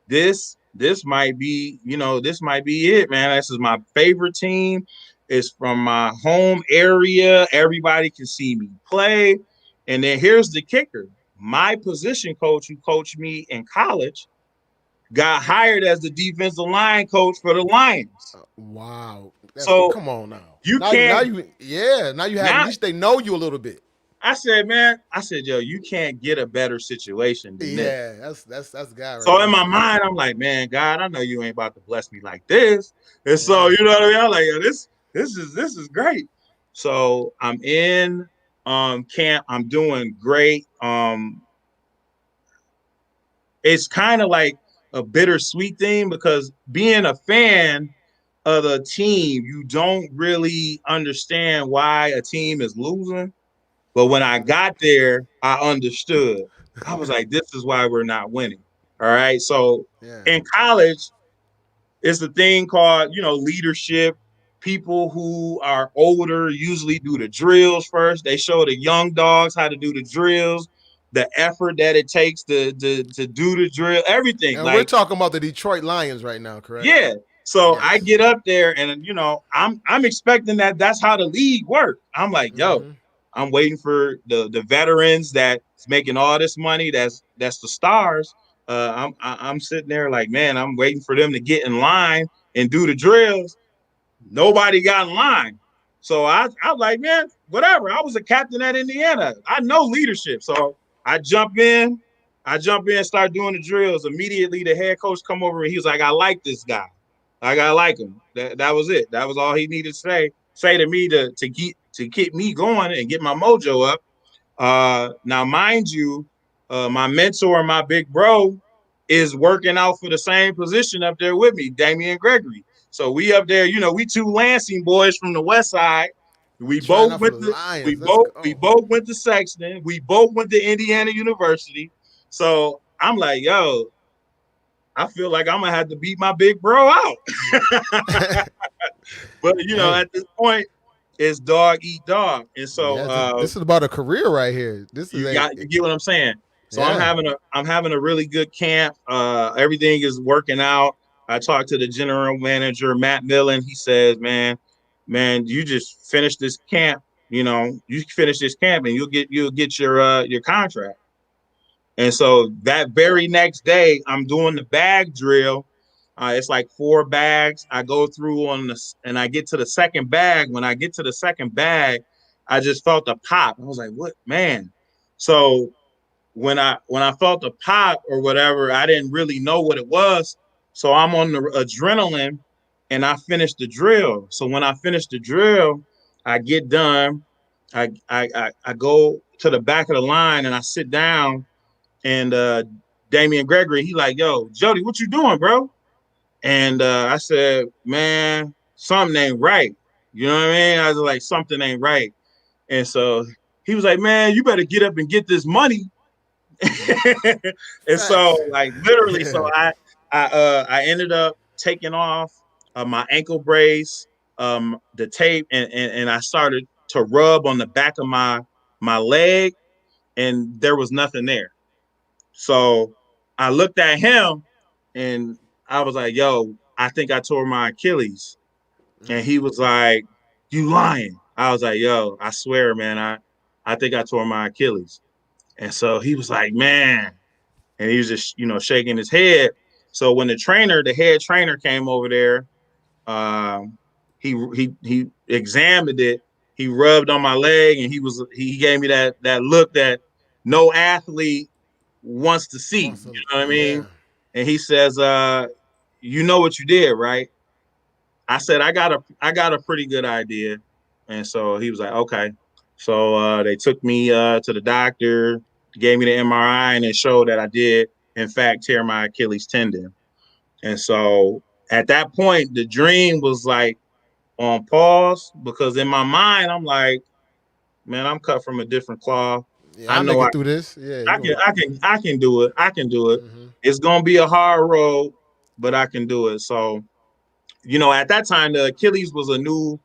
this might be, this might be it, man. This is my favorite team. It's from my home area. Everybody can see me play. And then here's the kicker. My position coach, who coached me in college, got hired as the defensive line coach for the Lions. Wow. That's So come on now. you Now can't you yeah. Now you have at now. least they know you a little bit. I said, man, yo, you can't get a better situation than this. Yeah, that's the guy right So in there, my man. mind, I'm like, man, God, I know you ain't about to bless me like this. And so, Yeah. you know what I mean? I'm like, yo, this is great. So I'm in camp. I'm doing great. It's kind of like a bittersweet thing because being a fan of the team, you don't really understand why a team is losing. But when I got there, I understood. I was like, this is why we're not winning. All right. So Yeah. in college, it's a thing called, leadership. People who are older usually do the drills first. They show the young dogs how to do the drills, the effort that it takes to do the drill, everything. And we're Like, talking about the Detroit Lions right now, correct? yeah. So I Yes. get up there and I'm expecting that's how the league works. I'm like, yo, Mm-hmm. I'm waiting for the veterans that's making all this money. That's the stars. I'm sitting there like, man, I'm waiting for them to get in line and do the drills. Nobody got in line. So I was like, man, whatever. I was a captain at Indiana. I know leadership. So I jump in, start doing the drills. Immediately the head coach come over and he was like, I like this guy. I like him. That was it. That was all he needed to say to me to get me going and get my mojo up. Now, mind you, my mentor, my big bro, is working out for the same position up there with me, Damian Gregory. So we up there, we two Lansing boys from the West Side. We Trying both out for went the to we Lions. Let's both we go. both went to Sexton. We both went to Indiana University. So I'm like, yo, I feel like I'm gonna have to beat my big bro out. But Hey, at this point, it's dog eat dog, and so yeah, this is about a career right here. This is you get what I'm saying. So I'm yeah. having a really good camp. Everything is working out. I talked to the general manager Matt Millen. He says, man, you just finish this camp. You finish this camp and you'll get your contract. And so that very next day, I'm doing the bag drill. It's like 4 bags. I go through and I get to the second bag. When I get to the second bag, I just felt a pop. I was like, "What, man?" So when I felt the pop or whatever, I didn't really know what it was. So I'm on the adrenaline, and I finished the drill. So when I finish the drill, I get done. I go to the back of the line and I sit down and Damian Gregory, he like, yo, Jodie, what you doing, bro? And I said, man, something ain't right. You know what I mean? I was like, something ain't right. And so he was like, man, you better get up and get this money. And so, Facts. like, literally, so I ended up taking off my ankle brace, the tape, and I started to rub on the back of my leg, and there was nothing there. So I looked at him and I was like, yo, I think I tore my Achilles. And he was like, you lying. I was like, yo, I swear, man, I think I tore my Achilles. And so he was like, man. And he was just, shaking his head. So when the head trainer came over there, um, he examined it. He rubbed on my leg, and he gave me that look that no athlete wants to see. You Awesome. know what I Yeah. mean? And he says, "You know what you did, right?" I said, "I got a pretty good idea." And so he was like, "Okay." So they took me to the doctor, gave me the MRI, and it showed that I did, in fact, tear my Achilles tendon. And so at that point, the dream was like on pause because in my mind, I'm like, man, I'm cut from a different cloth. Yeah, I I'll make know it through this. Yeah, you gonna I can do it. I can do it. mm-hmm. It's gonna be a hard road, but I can do it. So, at that time, the Achilles was a new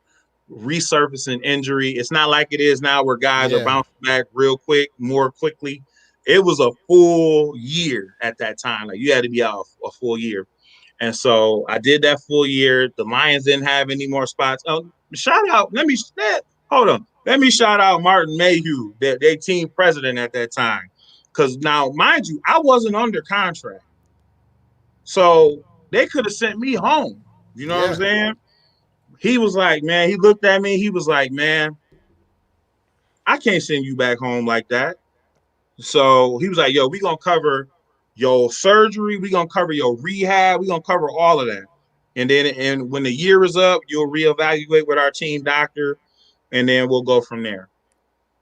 resurfacing injury. It's not like it is now where guys are Yeah. bouncing back real quick, more quickly. It was a full year at that time. Like you had to be out a full year. And so I did that full year. The Lions didn't have any more spots. Oh, shout out. Hold on. Let me shout out Martin Mayhew, their team president at that time. Because now, mind you, I wasn't under contract. So they could have sent me home. You know what I'm Yeah. saying? He was like, man, he looked at me. He was like, man, I can't send you back home like that. So he was like, yo, we going to cover your surgery. We going to cover your rehab. We going to cover all of that. And when the year is up, you'll reevaluate with our team doctor, and then we'll go from there.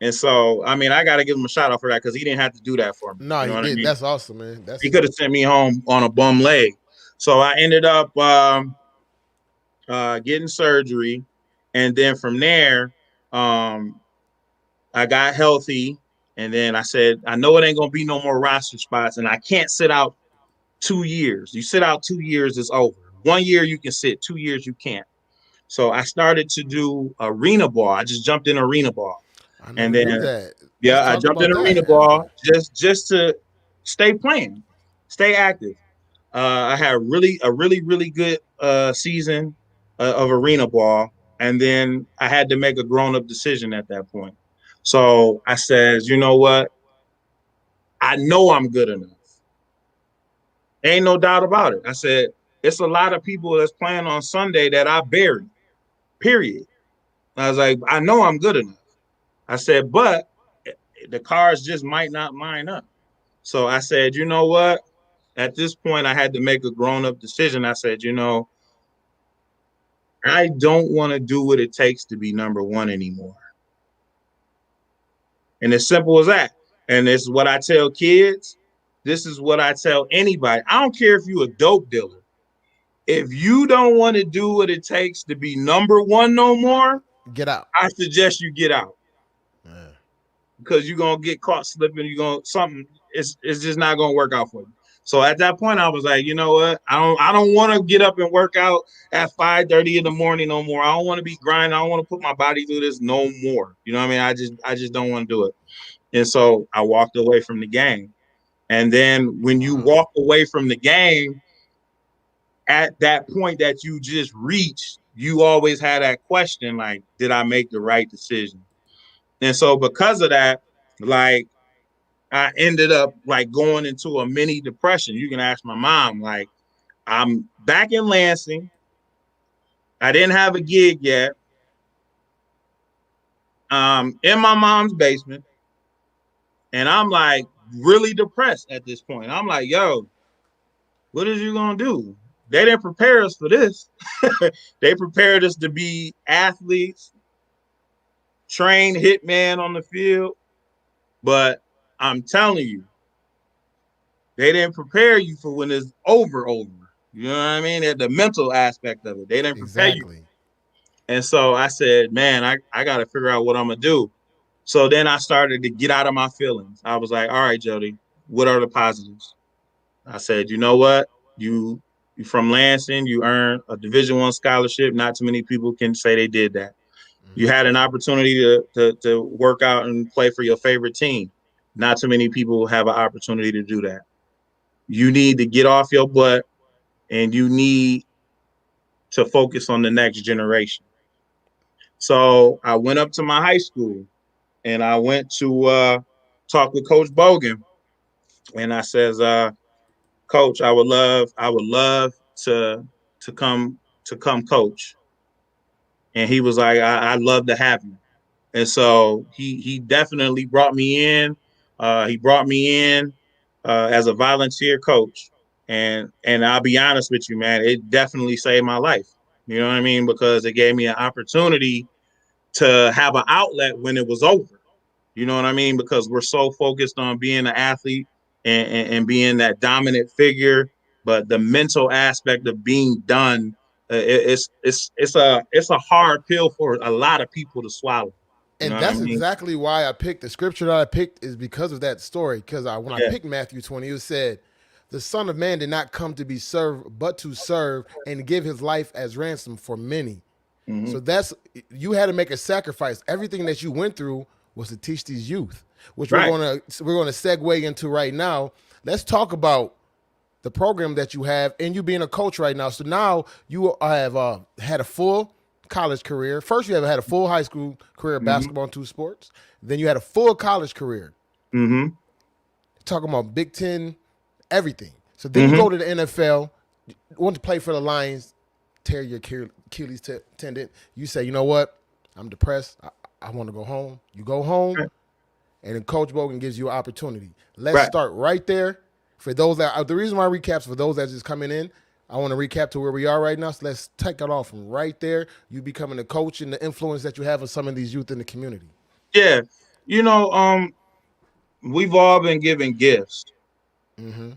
And so, I mean, I got to give him a shout out for that because he didn't have to do that for me. No, You know he what I didn't. mean? That's awesome, man. He That's could have sent me home on a bum leg. So I ended up getting surgery. And then from there, um, I got healthy. And then I said, I know it ain't going to be no more roster spots, and I can't sit out 2 years. You sit out 2 years, it's over. 1 year you can sit, 2 years you can't. So I started to do arena ball. I just jumped in arena ball. I And never knew then that. Let's yeah, I talk jumped in about arena that. Yeah. ball just to stay playing, stay active. I had really good season of arena ball, and then I had to make a grown up decision at that point. So I says, you know what? I know I'm good enough. Ain't no doubt about it. I said, it's a lot of people that's playing on Sunday that I buried. Period. I was like, I know I'm good enough. I said, but the cards just might not line up. So I said, you know what? At this point, I had to make a grown up decision. I said, I don't want to do what it takes to be number one anymore. And it's simple as that. And it's what I tell kids. this is what I tell anybody. I don't care if you're a dope dealer. If you don't want to do what it takes to be number one no more, Get out. I suggest you get out Yeah. because you're gonna get caught slipping. You're gonna something. It's just not gonna work out for you. So at that point, I was like, you know what? I don't want to get up and work out at 5:30 in the morning no more. I don't want to be grinding. I don't want to put my body through this no more. You know what I mean? I just don't want to do it. And so I walked away from the game. And then when you Wow. walk away from the game, at that point that you just reached, you always had that question like, did I make the right decision? And so because of that, like I ended up like going into a mini depression. You can ask my mom, like, I'm back in Lansing. I didn't have a gig yet. In my mom's basement. And I'm like really depressed at this point. I'm like, yo, what is you gonna do? They didn't prepare us for this. They prepared us to be athletes, trained hitman on the field. But I'm telling you, they didn't prepare you for when it's over. You know what I mean? The mental aspect of it. They didn't prepare you. Exactly. And so I said, man, I got to figure out what I'm going to do. So then I started to get out of my feelings. I was like, all right, Jodie, what are the positives? I said, you know what? You from Lansing, you earned a Division I scholarship. Not too many people can say they did that. You Mm-hmm. had an opportunity to work out and play for your favorite team. Not too many people have an opportunity to do that. You need to get off your butt and you need to focus on the next generation. So I went up to my high school and I went to talk with Coach Bogan, and I says, Coach, I would love to come coach. And he was like, I'd love to have you. And so he definitely brought me in. He brought me in as a volunteer coach, and I'll be honest with you, man, it definitely saved my life. You know what I mean? Because it gave me an opportunity to have an outlet when it was over. You know what I mean? Because we're so focused on being an athlete and being that dominant figure, but the mental aspect of being done, it's a hard pill for a lot of people to swallow. You know And what I that's mean? exactly why I picked the scripture that I picked is because of that story. Because when I Yeah. picked Matthew 20, it said, "The Son of Man did not come to be served, but to serve and give his life as ransom for many." Mm-hmm. So that's you had to make a sacrifice. Everything that you went through was to teach these youth, which Right. we're gonna segue into right now. Let's talk about the program that you have and you being a coach right now. So now you have had a full college career. First, you have had a full high school career of Mm-hmm. basketball and two sports. Then you had a full college career. Mm-hmm. Talking about Big Ten, everything. So then you Mm-hmm. go to the NFL, want to play for the Lions, tear your Achilles tendon. You say, you know what? I'm depressed. I want to go home. You go home, and then Coach Bogan gives you an opportunity. Let's Right. start right there. For those that the reason why I recaps for those that's just coming in, I want to recap to where we are right now. So let's take it off from right there. You becoming a coach and the influence that you have on some of these youth in the community. Yeah. You know, we've all been given gifts. Mm-hmm.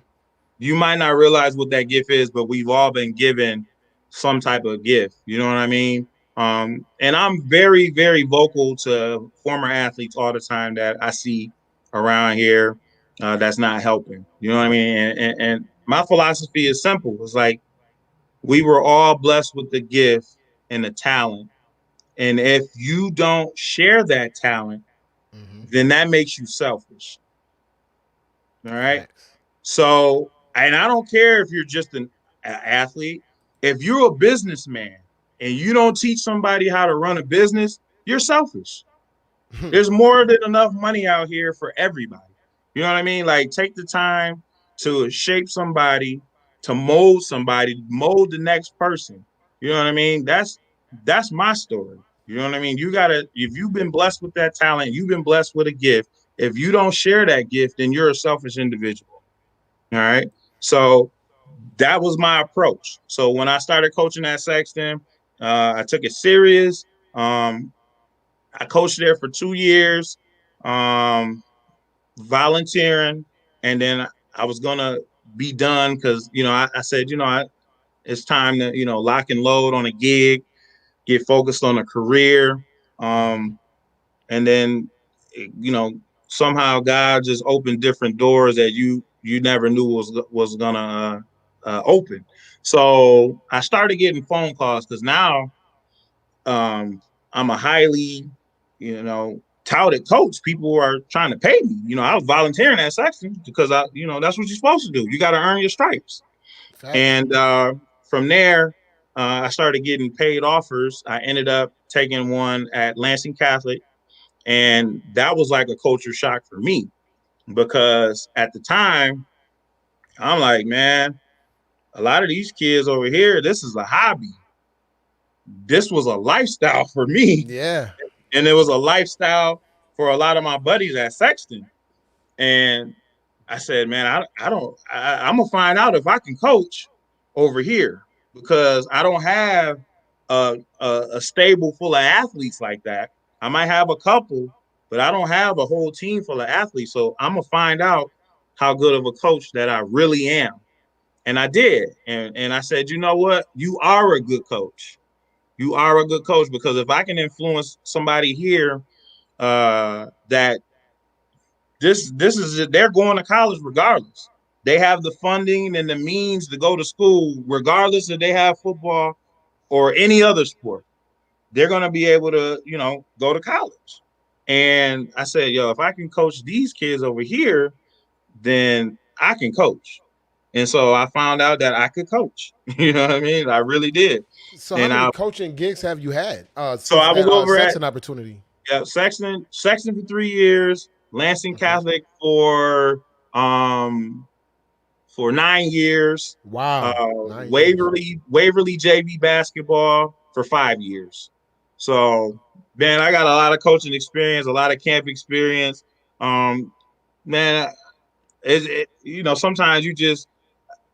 You might not realize what that gift is, but we've all been given some type of gift. You know what I mean? And I'm very, very vocal to former athletes all the time that I see around here that's not helping. You know what I mean? And my philosophy is simple. It's like we were all blessed with the gift and the talent. And if you don't share that talent, Mm-hmm. then that makes you selfish. All right. Facts. So, and I don't care if you're just an athlete. If you're a businessman and you don't teach somebody how to run a business, you're selfish. There's more than enough money out here for everybody. You know what I mean? Like, take the time to shape somebody, to mold somebody, mold the next person. You know what I mean? That's my story. You know what I mean? You gotta, if you've been blessed with that talent, you've been blessed with a gift. If you don't share that gift, then you're a selfish individual. All right. So that was my approach. So when I started coaching at Sexton, I took it serious. I coached there for 2 years, volunteering, and then I was gonna be done because I said it's time to lock and load on a gig, get focused on a career, um, and then you know somehow God just opened different doors that you never knew was gonna open. So I started getting phone calls because now I'm a highly touted coach. People are trying to pay me. I was volunteering at Sexton because that's what you're supposed to do. You got to earn your stripes. Facts. And from there, I started getting paid offers. I ended up taking one at Lansing Catholic, and that was like a culture shock for me because at the time, I'm like, man, a lot of these kids over here, this is a hobby. This was a lifestyle for me, Yeah. and it was a lifestyle for a lot of my buddies at Sexton. And I said, man, I'm gonna find out if I can coach over here because I don't have a stable full of athletes like that. I might have a couple, but I don't have a whole team full of athletes. So I'm gonna find out how good of a coach that I really am. And I did. And I said, you know what? You are a good coach. You are a good coach because if I can influence somebody here that this is they're going to college regardless. They have the funding and the means to go to school regardless if they have football or any other sport. They're going to be able to, go to college. And I said, yo, if I can coach these kids over here, then I can coach. And so I found out that I could coach. You know what I mean? I really did. So how And many I coaching gigs have you had so since I was that over at Sexton opportunity? Sexton for 3 years, Lansing Okay. Catholic um for 9 years, Wow. 9 years. Waverly JV basketball for 5 years. So man, I got a lot of coaching experience, a lot of camp experience. Um, man, sometimes you just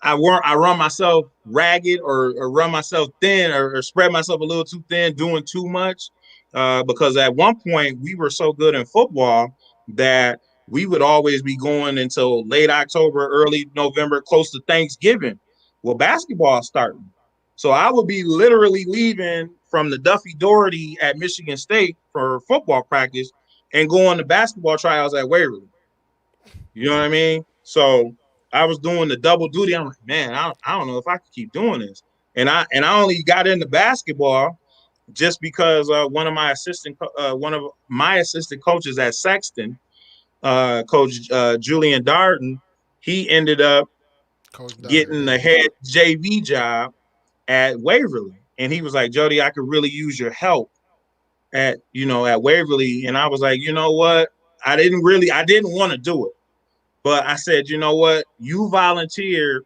I run myself ragged or run myself thin or spread myself a little too thin, doing too much. Because at one point we were so good in football that we would always be going until late October, early November, close to Thanksgiving. Well, basketball starting. So I would be literally leaving from the Duffy Doherty at Michigan State for football practice and going to basketball tryouts at Waverly. You know what I mean? So I was doing the double duty. I'm like, man, I don't know if I could keep doing this. And I only got into basketball just because one of my assistant coaches at Sexton, Coach Julian Darden, he ended up Coach Darden. getting the Yeah. head JV job at Waverly, and he was like, Jodie, I could really use your help at Waverly. And I was like, you know what? I didn't want to do it. But I said, you know what? You volunteered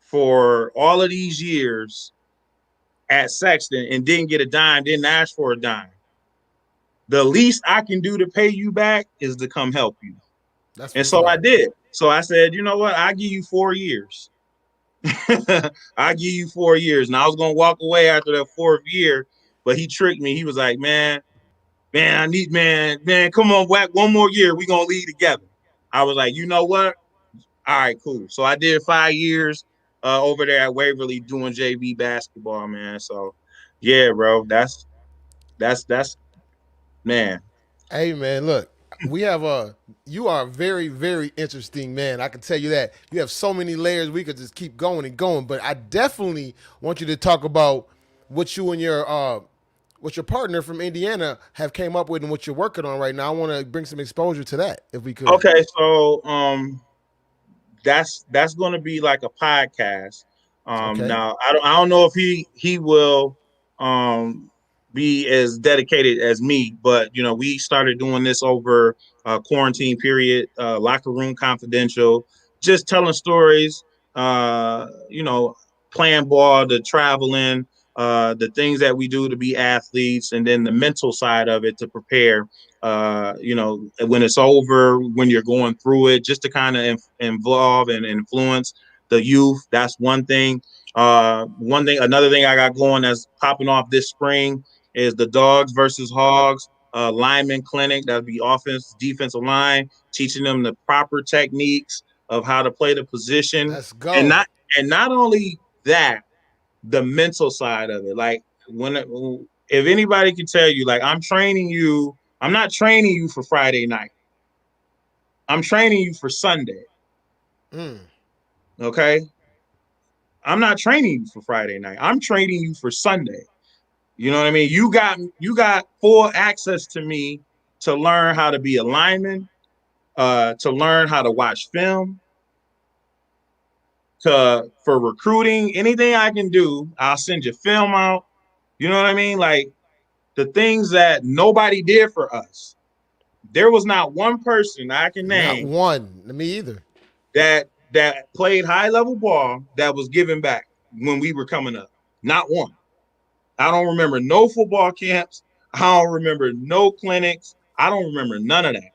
for all of these years at Sexton and didn't get a dime, didn't ask for a dime. The least I can do to pay you back is to come help you. That's And what's so I up. did. So I said, you know what? I'll give you 4 years. I'll give you 4 years. And I was going to walk away after that fourth year, but he tricked me. He was like, man, come on, whack one more year. We're going to lead together. I was like, you know what? All right, cool. So I did 5 years over there at Waverly doing JV basketball, man. So yeah, bro, that's man. Hey man, look, we have you are a very, very interesting man. I can tell you that. You have so many layers. We could just keep going and going. But I definitely want you to talk about what you and what your partner from Indiana have came up with and what you're working on right now. I want to bring some exposure to that, if we could. Okay, so that's going to be like a podcast. Okay. Now I don't know if he will be as dedicated as me, but we started doing this over quarantine period, locker room confidential, just telling stories, playing ball, the traveling, the things that we do to be athletes, and then the mental side of it to prepare when it's over, when you're going through it, just to kind of involve and influence the youth. That's one thing. Another thing I got going that's popping off this spring is the Dogs versus Hogs lineman clinic. That'll be offense, defensive line, teaching them the proper techniques of how to play the position, Let's and go. not only that, the mental side of it. Like when if anybody can tell you, like I'm training you, I'm not training you for Friday night. I'm training you for Sunday. Mm. Okay, I'm not training you for Friday night. I'm training you for Sunday. You know what I mean? You got full access to me to learn how to be a lineman, to learn how to watch film, to for recruiting, anything I can do, I'll send you film out. You know what I mean? Like the things that nobody did for us. There was not one person I can Not name one. Me either. that played high level ball that was giving back when we were coming up. Not one. I don't remember no football camps. I don't remember no clinics. I don't remember none of that.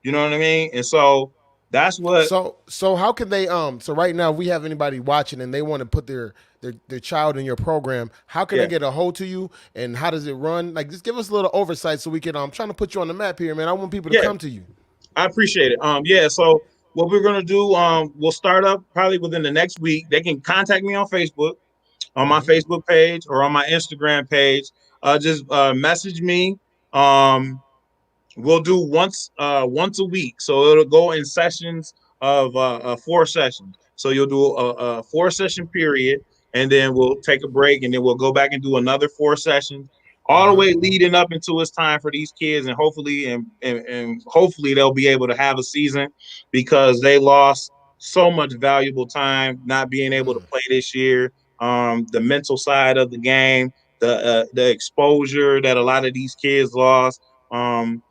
You know what I mean? And so that's what. So how can they so right now if we have anybody watching and they want to put their child in your program, how can they Yeah, get a hold to you and how does it run? Like just give us a little oversight so we can I'm trying to put you on the map here, man. I want people to yeah, come to you. I appreciate it. Yeah. So what we're gonna do, we'll start up probably within the next week. They can contact me on Facebook, on my Facebook page, or on my Instagram page. Just message me. Um, we'll do once a week, so it'll go in sessions of 4 sessions. So you'll do a 4 session period, and then we'll take a break, and then we'll go back and do another 4 sessions, all the way leading up until it's time for these kids, and hopefully they'll be able to have a season because they lost so much valuable time not being able to play this year. The mental side of the game, the exposure that a lot of these kids lost. Um,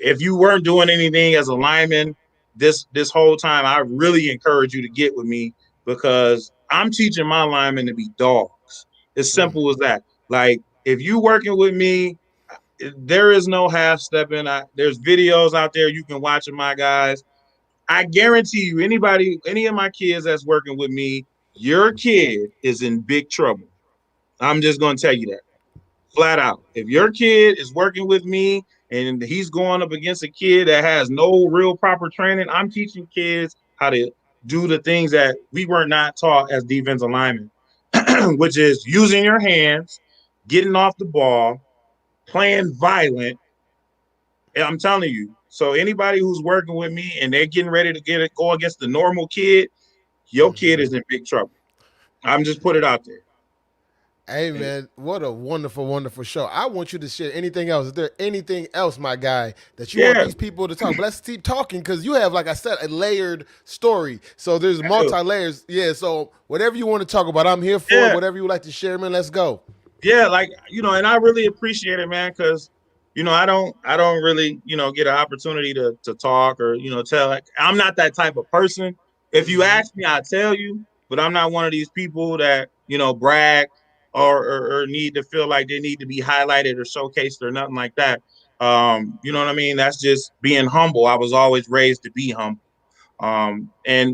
if you weren't doing anything as a lineman this whole time, I really encourage you to get with me because I'm teaching my linemen to be dogs. As simple as that. Like if you working with me, there is no half stepping. There's videos out there you can watch of my guys. I guarantee you, any of my kids that's working with me, your kid is in big trouble. I'm just gonna tell you that flat out. If your kid is working with me and he's going up against a kid that has no real proper training, I'm teaching kids how to do the things that we were not taught as defensive linemen, which is using your hands, getting off the ball, playing violent. And I'm telling you. So anybody who's working with me and they're getting ready to go against the normal kid, your kid is in big trouble. I'm just put it out there. Hey man, what a wonderful, wonderful show. I want you to share anything else. Is there anything else, my guy, that you want Yeah, these people to talk? But let's keep talking because you have, like I said, a layered story. So there's I do. multi layers. Yeah. So whatever you want to talk about, I'm here for it. Yeah, Whatever you would like to share, man, let's go. yeah, like and I really appreciate it, man, because I don't really get an opportunity to talk or tell. Like, I'm not that type of person. If you ask me, I tell you, but I'm not one of these people that brag or need to feel like they need to be highlighted or showcased or nothing like that. You know what I mean? That's just being humble. I was always raised to be humble. And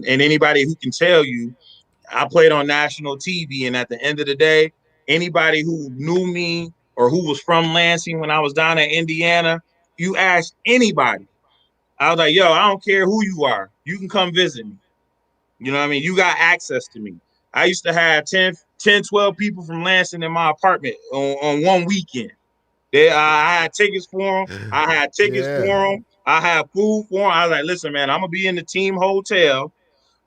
anybody who can tell you I played on national TV, and at the end of the day, anybody who knew me or who was from Lansing when I was down in Indiana, you ask anybody, I was like, yo, I don't care who you are. You can come visit me. You know what I mean? You got access to me. I used to have 12 people from Lansing in my apartment on one weekend. I had tickets for them. I had tickets for Yeah. them. I had food for them. I was like, listen, man, I'm going to be in the team hotel.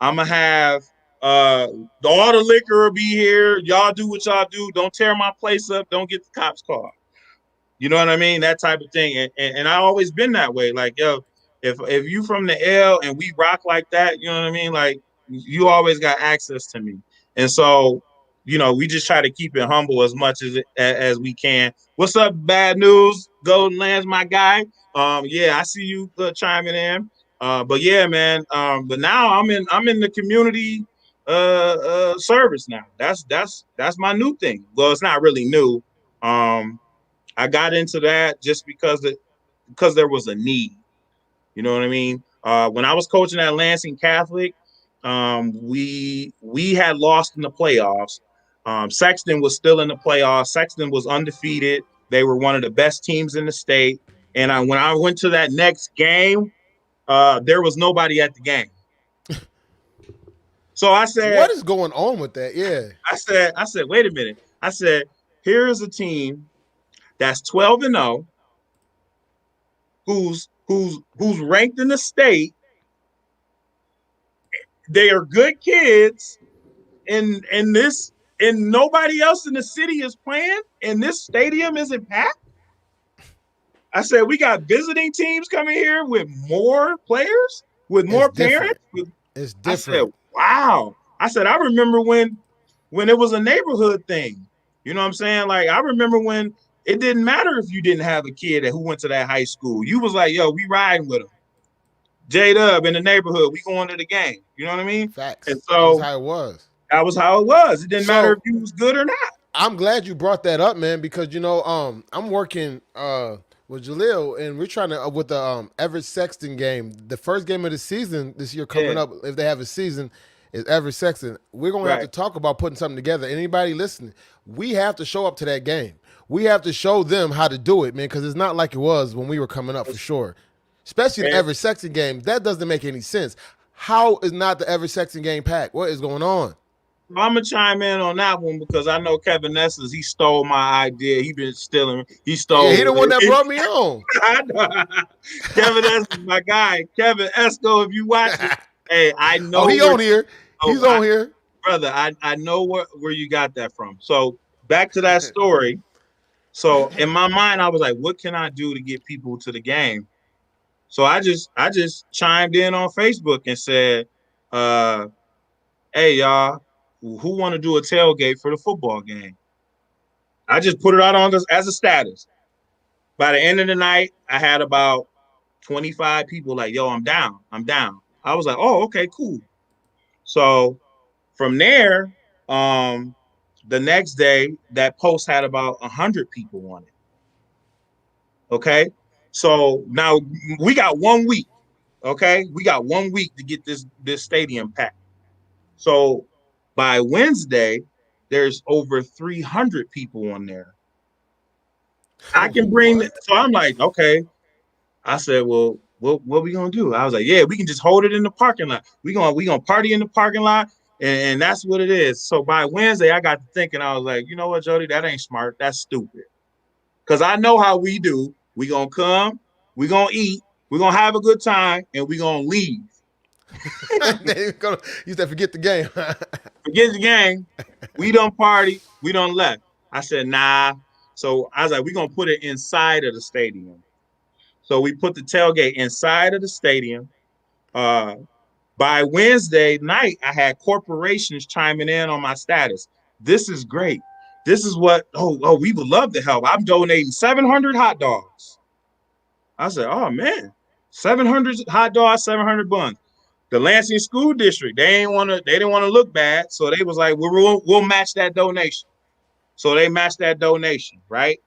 I'm gonna have uh all the liquor will be here. Y'all do what y'all do. Don't tear my place up. Don't get the cops called. You know what I mean? That type of thing. And I always been that way. Like, yo, if you from the L and we rock like that, you know what I mean? Like, you always got access to me. And so, we just try to keep it humble as much as we can. What's up, bad news? Golden Lands, my guy. Yeah, I see you chiming in. But yeah, man. But now I'm in the community service now. That's my new thing. Well, it's not really new. Um, I got into that just because there was a need. You know what I mean? When I was coaching at Lansing Catholic, we had lost in the playoffs. Sexton was still in the playoffs. Sexton was undefeated. They were one of the best teams in the state. And when I went to that next game, there was nobody at the game. So I said, What is going on with that? Yeah, wait a minute. I said, here's a team that's 12-0, who's ranked in the state. They are good kids, and this and nobody else in the city is playing, and this stadium isn't packed. I said, we got visiting teams coming here with more players, with it's more different. parents. With, It's I said, different. wow. I said, I remember when it was a neighborhood thing. You know what I'm saying? Like, I remember when it didn't matter if you didn't have a kid who went to that high school. You was like, yo, we riding with them. J-Dub in the neighborhood, we going to the game. You know what I mean? And Facts. That's just so how it was. that was how it was. It didn't matter if So you was good or not. I'm glad you brought that up, man, because I'm working with Jaleel, and we're trying to with the Everett Sexton game. The first game of the season this year coming Yeah, up, if they have a season, is Everett Sexton. We're gonna have to right. talk about putting something together. Anybody listening, we have to show up to that game. We have to show them how to do it, man, because it's not like it was when we were coming up for sure. Especially the And Everett Sexton game. That doesn't make any sense. How is not the Everett Sexton game packed? What is going on? I'm gonna chime in on that one because I know Kevin Ness's. He stole my idea. He been stealing. He Yeah, he stole. the one that brought me on. Kevin S is my guy. Kevin Esco, if you watching, hey, I Oh, know he where. on here. Oh, He's on here. brother, I know where you got that from. So back to that story. So in my mind, I was like, what can I do to get people to the game? So I just chimed in on Facebook and said, uh, hey y'all, who want to do a tailgate for the football game? I just put it out on this as a status. By the end of the night, I had about 25 people like, yo, I'm down. I'm down. I was like, oh, okay, cool. So from there, um, the next day, that post had about 100 people on it. Okay. So now we got 1 week. Okay. We got 1 week to get this stadium packed. So by Wednesday, there's over 300 people on there. I can bring, What? so I'm like, okay. I said, well, what we gonna do? I was like, yeah, we can just hold it in the parking lot. We gonna party in the parking lot, and that's what it is. So by Wednesday, I got to thinking, I was like, you know what, Jody, that ain't smart. That's stupid. Cause I know how we do. We gonna come, we gonna eat, we gonna have a good time, and we gonna leave. You said forget the game. Forget the game. We done party. We done left. I said, nah. So I was like, we gonna put it inside of the stadium. So we put the tailgate inside of the stadium. Uh, by Wednesday night, I had corporations chiming in on my status. This is great. This is what, we would love to help. I'm donating 700 hot dogs. I said, oh man, 700 hot dogs, 700 buns. The Lansing School District, they didn't want to look bad. So they was like, we'll match that donation. So they matched that donation, right?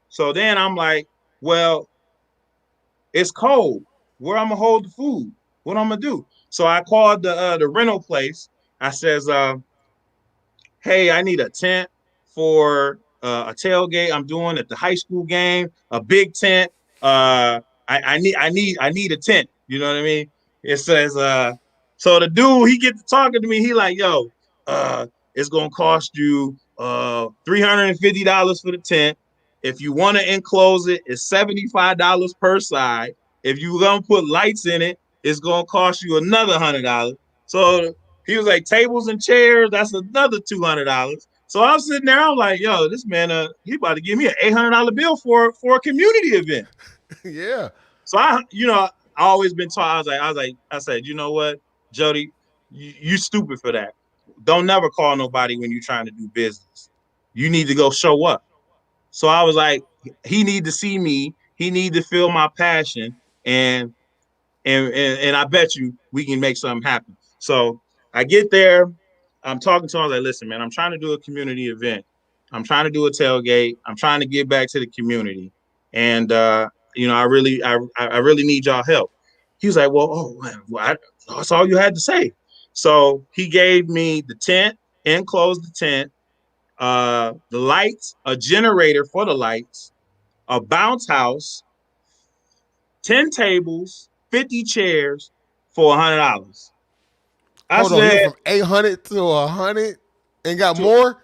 So then I'm like, well, it's cold. Where I'm gonna hold the food? What I'm gonna do? So I called the rental place. I says, hey, I need a tent for a tailgate I'm doing at the high school game, a big tent. I need a tent. You know what I mean? It says, so the dude, he gets to talking to me. He like, yo, it's gonna cost you $350 for the tent. If you want to enclose it, it's $75 per side. If you gonna put lights in it, it's gonna cost you another $100. So he was like, tables and chairs, that's another $200. So I'm sitting there, I'm like, yo, this man, he about to give me an $800 bill for a community event. Yeah. So I always been taught. I said, you know what, Jody, you stupid for that. Don't never call nobody when you're trying to do business. You need to go show up. So I was like, he need to see me. He need to feel my passion, and I bet you we can make something happen. So I get there, I'm talking to him. I was like, listen, man, I'm trying to do a community event. I'm trying to do a tailgate. I'm trying to give back to the community, and I really need y'all help. He was like, well, oh, man, that's all you had to say. So he gave me the tent, enclosed the tent, the lights, a generator for the lights, a bounce house, 10 tables, 50 chairs for $100. I Hold on, he went said from 800 to 100 and got to more.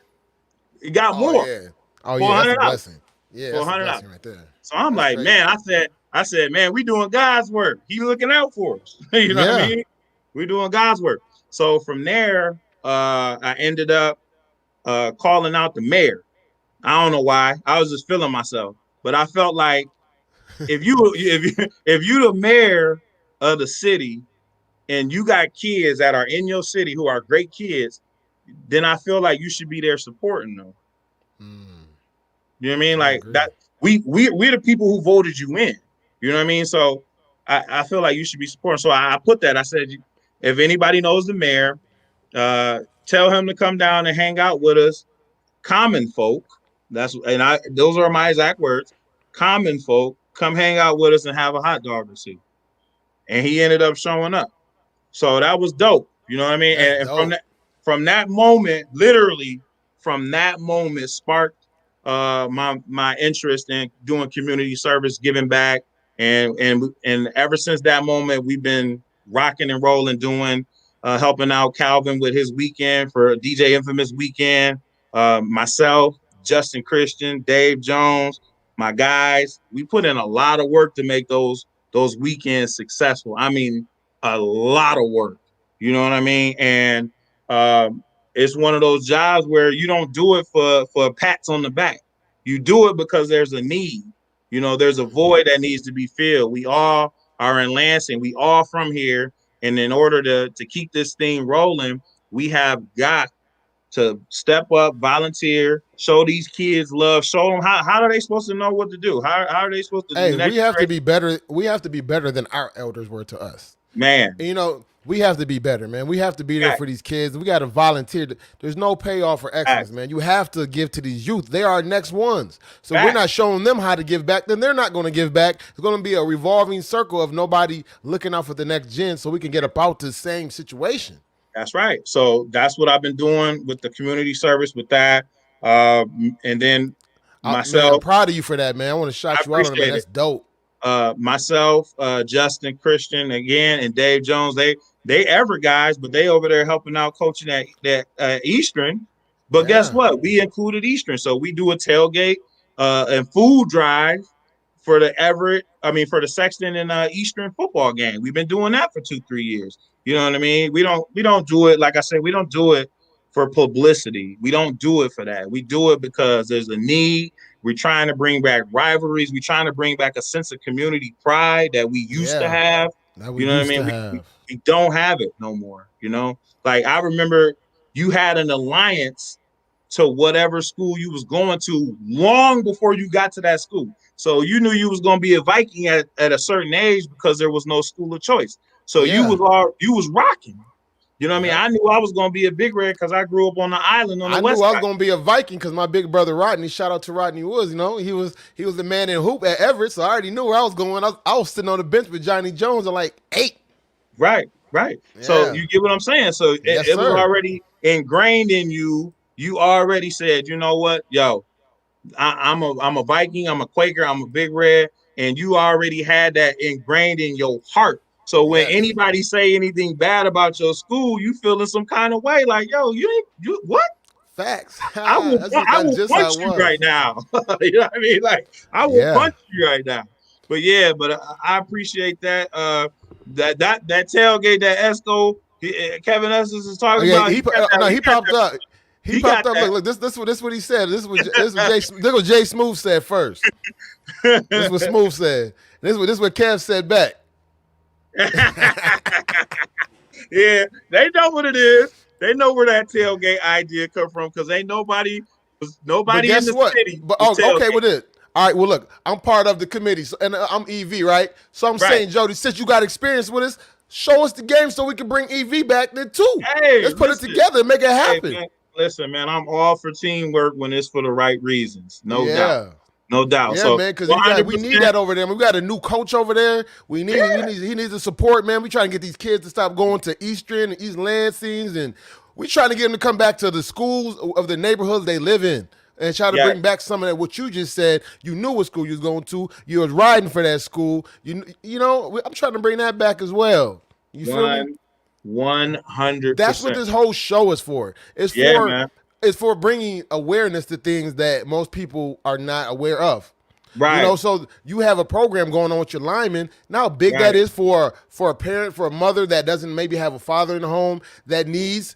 it got Oh more yeah. Oh for yeah, that's a $100. blessing. Yeah, For that's a $100. blessing right there. So I'm That's like, crazy. man, I said, man, we doing God's work. He looking out for us. You know what I Yeah. mean? We doing God's work. So from there, I ended up calling out the mayor. I don't know why. I was just feeling myself, but I felt like if you the mayor of the city and you got kids that are in your city who are great kids, then I feel like you should be there supporting them. Mm, You know what I mean? I Like agree. that we're the people who voted you in. You know what I mean? So I feel like you should be supporting. So I put that. I said, if anybody knows the mayor, tell him to come down and hang out with us. Common folk. Those are my exact words. Common folk, come hang out with us and have a hot dog or two. And he ended up showing up. So that was dope. You know what I mean? That's And from dope. that moment, literally from that moment sparked my interest in doing community service, giving back, and ever since that moment, we've been rocking and rolling, doing helping out Calvin with his weekend for DJ Infamous weekend. Myself, Justin Christian, Dave Jones, my guys, we put in a lot of work to make those weekends successful. I mean, a lot of work. You know what I mean? And it's one of those jobs where you don't do it for pats on the back. You do it because there's a need. You know, there's a void that needs to be filled. We all are in Lansing. We all from here. And in order to keep this thing rolling, we have got to step up, volunteer, show these kids love, show them how are they supposed to know what to do? How are they supposed to the Hey, we next have to generation? be better. We have to be better than our elders were to us. Man, And, you know, we have to be better, man. We have to be there fact, for these kids. We got to volunteer. There's no payoff for excellence, fact, man. You have to give to these youth. They are our next ones. So we're fact. not showing them how to give back, then they're not going to give back. It's going to be a revolving circle of nobody looking out for the next gen so we can get about the same situation. That's right. So that's what I've been doing with the community service with that. And then Man, I'm myself, proud of you for that, man. I want to I shout you out on it, man. appreciate it. That's dope. Myself, Justin Christian again, and Dave Jones. They ever guys, but they over there helping out coaching at that Eastern. But guess Yeah. what? We included Eastern, so we do a tailgate and food drive for the Everett. I mean, for the Sexton and Eastern football game. We've been doing that for 2-3 years. You know what I mean? We don't do it, like I said, we don't do it for publicity. We don't do it for that. We do it because there's a need. We're trying to bring back rivalries. We're trying to bring back a sense of community pride that we used to Yeah. have. That we You know what I used mean? to We have. we don't have it no more. You know, like I remember you had an alliance to whatever school you was going to long before you got to that school. So you knew you was going to be a Viking at a certain age because there was no school of choice. So Yeah. you was rocking. You know what I mean? Yep. I knew I was going to be a big red because I grew up on the island on the I knew west I was side. gonna be a Viking because my big brother Rodney. Shout out to Rodney Woods. You know, he was the man in hoop at Everett, so I already knew where I was going. I was sitting on the bench with Johnny Jones at like 8. Right, right. So Yeah. you get what I'm saying? So it, Yes, it was sir. already ingrained in you. You already said, you know what, yo, I'm a Viking, I'm a Quaker, I'm a Big Red, and you already had that ingrained in your heart. So when Yes. anybody say anything bad about your school, you feel in some kind of way, like, yo, you what? Facts. I will I That's will just how punch it you right was. now. You know what I mean? Like I will Yeah. punch you right now. But yeah, but I appreciate that. That tailgate that Esco Kevin Estes is Oh talking yeah. about. He got that. No, He he got popped that. up. He He got popped up. that. Look. This what he said. This what Jay Smooth said first. This is what Smooth said. This what Kev said back. Yeah, they know what it is. They know where that tailgate idea come from because ain't But nobody in guess the what? city But was okay tailgate. with it. All right. Well, look, I'm part of the committee, so, and I'm EV, right? So I'm Right. saying, Jody, since you got experience with us, show us the game so we can bring EV back there too. Hey, Let's put it listen. together and make it Hey happen. man, listen, man. I'm all for teamwork when it's for the right reasons. No doubt. Yeah. No doubt. Yeah, So man, because we need 100%. that over there. We got a new coach over there. He needs the support, man. We trying to get these kids to stop going to Eastern and East Lansings, and we trying to get them to come back to the schools of the neighborhoods they live in, and try to Yeah. bring back some of that. What you just said, you knew what school you was going to. You was riding for that school. You know, I'm trying to bring that back as well. You feel me? That's what 100%. this whole show is for. Yeah, man. It's for bringing awareness to things that most people are not aware of. You Right, know, so you have a program going on with your lineman. Now, how big that right, is for a parent, for a mother that doesn't maybe have a father in the home that needs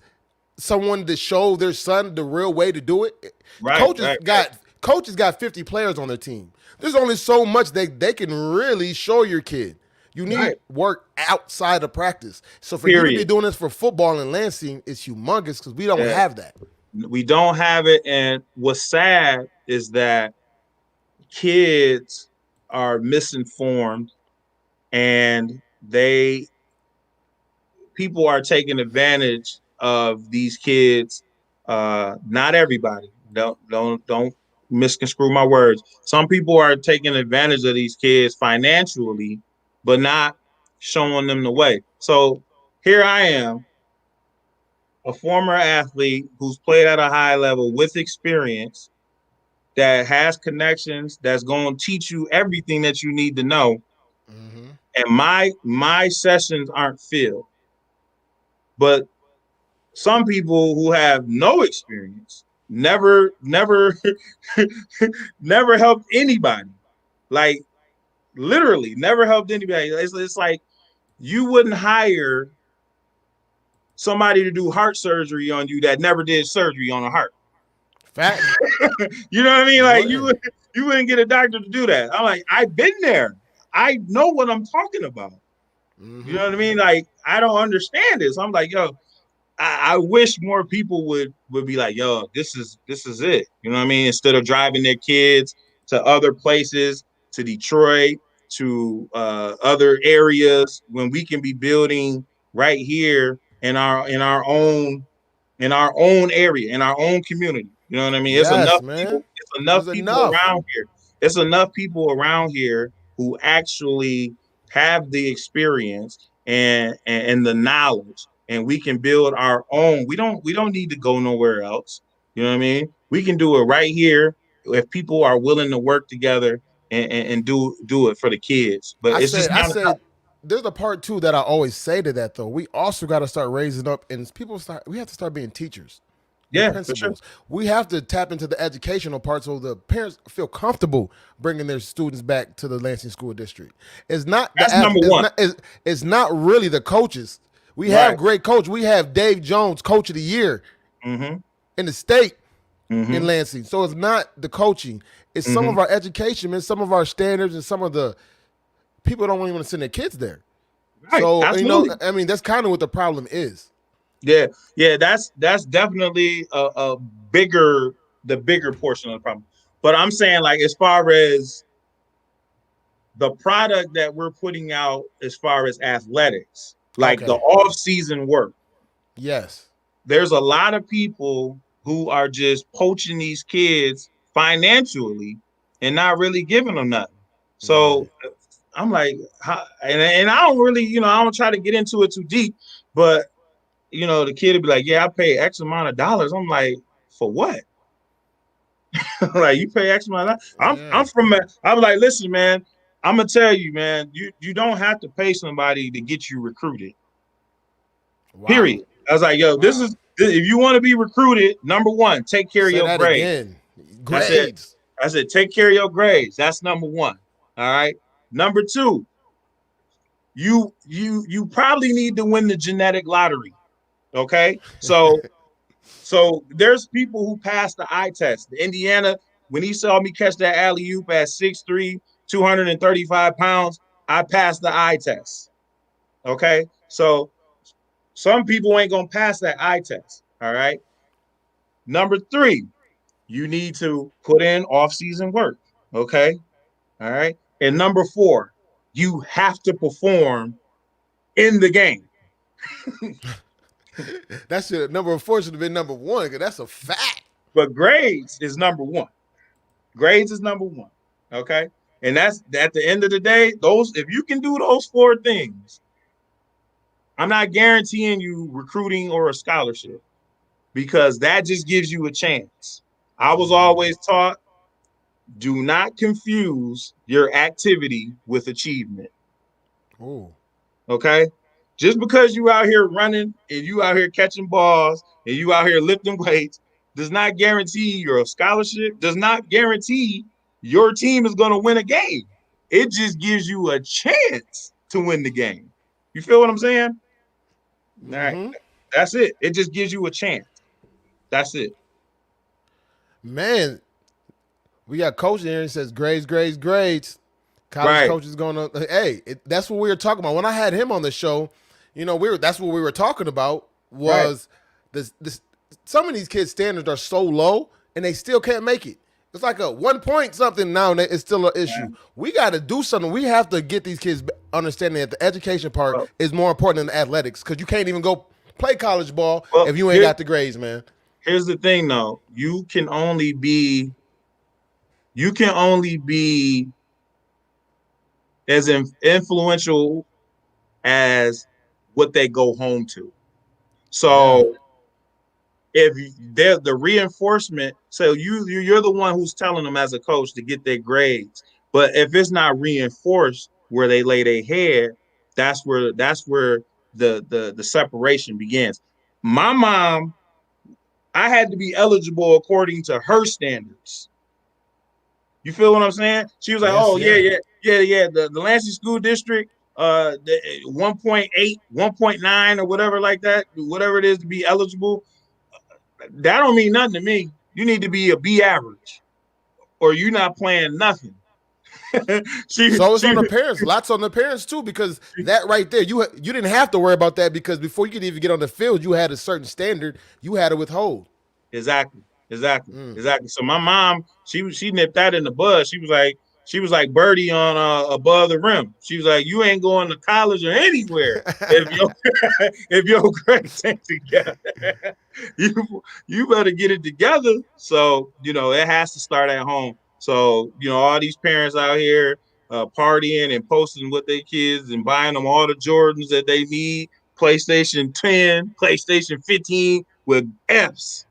someone to show their son the real way to do it. right, right, right, Coaches got 50 players on their team. There's only so much they can really show your kid. You need right. work outside of practice. So for you to be Period. doing this for football in Lansing is humongous because we don't Yeah. have that. We don't have it. And what's sad is that kids are misinformed and they people are taking advantage of these kids. Not everybody. Don't misconstrue my words. Some people are taking advantage of these kids financially, but not showing them the way. So here I am, a former athlete who's played at a high level with experience that has connections that's going to teach you everything that you need to know, and my sessions aren't filled. But some people who have no experience never never helped anybody, like literally never helped anybody. It's like you wouldn't hire somebody to do heart surgery on you that never did surgery on a heart. Facts. You know what I mean? You Like wouldn't. you wouldn't get a doctor to do that. I'm like, I've been there. I know what I'm talking about. You know what I mean? Like, I don't understand this. I'm like, yo, I wish more people would be like, yo, this is it. You know what I mean? Instead of driving their kids to other places, to Detroit, to other areas, when we can be building right here in our own area, in our own community. You know what I mean? It's Yes, enough people. man. It's enough There's people enough. around here. It's enough people around here who actually have the experience and the knowledge, and we can build our own. We don't need to go nowhere else. You know what I mean? We can do it right here if people are willing to work together and do it for the kids. But it's just I not enough. said, there's a part too that I always say to that though. We also got to start raising up, and we have to start being teachers and Yeah, for sure. principals. We have to tap into the educational part so the parents feel comfortable bringing their students back to the Lansing School District. It's not That's number one. it's not really the coaches. We have Right. great coach. We have Dave Jones, Coach of the Year Mm-hmm. in the state in Mm-hmm. Lansing. So it's not the coaching. It's some Mm-hmm. of our education and some of our standards and some of the people don't even want to send their kids there. Right. So Absolutely. I mean, that's kind of what the problem is. Yeah. Yeah. That's definitely a bigger the bigger portion of the problem. But I'm saying, like, as far as the product that we're putting out, as far as athletics, like the Okay. off season work, Yes. there's a lot of people who are just poaching these kids financially and not really giving them nothing. Yeah. So I'm like, and I don't really, I don't try to get into it too deep, but the kid would be like, yeah, I pay X amount of dollars. I'm like, for what? Like, you pay X amount of dollars? Yeah. I'm like, listen, man, I'm gonna tell you, man, you don't have to pay somebody to get you recruited. Wow. Period. I was like, yo, Wow. if you want to be recruited, number one, take care of Say your that grades. again. I said, Grades. take care of your grades. That's number one. All right. Number two, you probably need to win the genetic lottery. Okay. So there's people who pass the eye test. Indiana, when he saw me catch that alley oop at 6'3", 235 pounds, I passed the eye test. Okay. So some people ain't gonna pass that eye test. All right. Number three, you need to put in off-season work. Okay. All right. And number four, you have to perform in the game. That should number four should have been number one because that's a fact. But grades is number one. Grades is number one. Okay. And that's at the end of the day, if you can do those four things, I'm not guaranteeing you recruiting or a scholarship because that just gives you a chance. I was always taught, do not confuse your activity with achievement. Ooh. Okay. Just because you out here running and you out here catching balls and you out here lifting weights does not guarantee your scholarship, does not guarantee your team is going to win a game. It just gives you a chance to win the game. You feel what I'm saying? All right. That's it. It just gives you a chance. That's it. Man, we got coach here and says grades, grades, grades. College Right. coach is going to. Hey, that's what we were talking about when I had him on the show. That's what we were talking about Right. was this. Some of these kids' standards are so low and they still can't make it. It's like a 1 point something now, and it's still an issue. We got to do something. We have to get these kids understanding that the education part Well, is more important than the athletics because you can't even go play college ball well, if you ain't got the grades, man. here's the thing though. You can only be as influential as what they go home to. Yeah. So if they're the reinforcement, so you're the one who's telling them as a coach to get their grades. But if it's not reinforced where they lay their head, that's where the separation begins. My mom, I had to be eligible according to her standards. You feel what I'm saying? She was like, Yes, "Oh yeah, yeah. yeah, yeah, yeah." The Lansing School District, 1.8, 1.9, or whatever like that, whatever it is to be eligible. That don't mean nothing to me. You need to be a B average, or you're not playing nothing. she So it's on she the parents. Lots on the parents too, because that right there, you didn't have to worry about that because before you could even get on the field, you had a certain standard you had to withhold. Exactly, exactly, exactly. So my mom, she nipped that in the bud. She was like Birdie on Above the Rim. She was like, you ain't going to college or anywhere if your if your grades ain't together. you better get it together. So it has to start at home. So all these parents out here partying and posting with their kids and buying them all the Jordans that they need, PlayStation 10, PlayStation 15 with F's.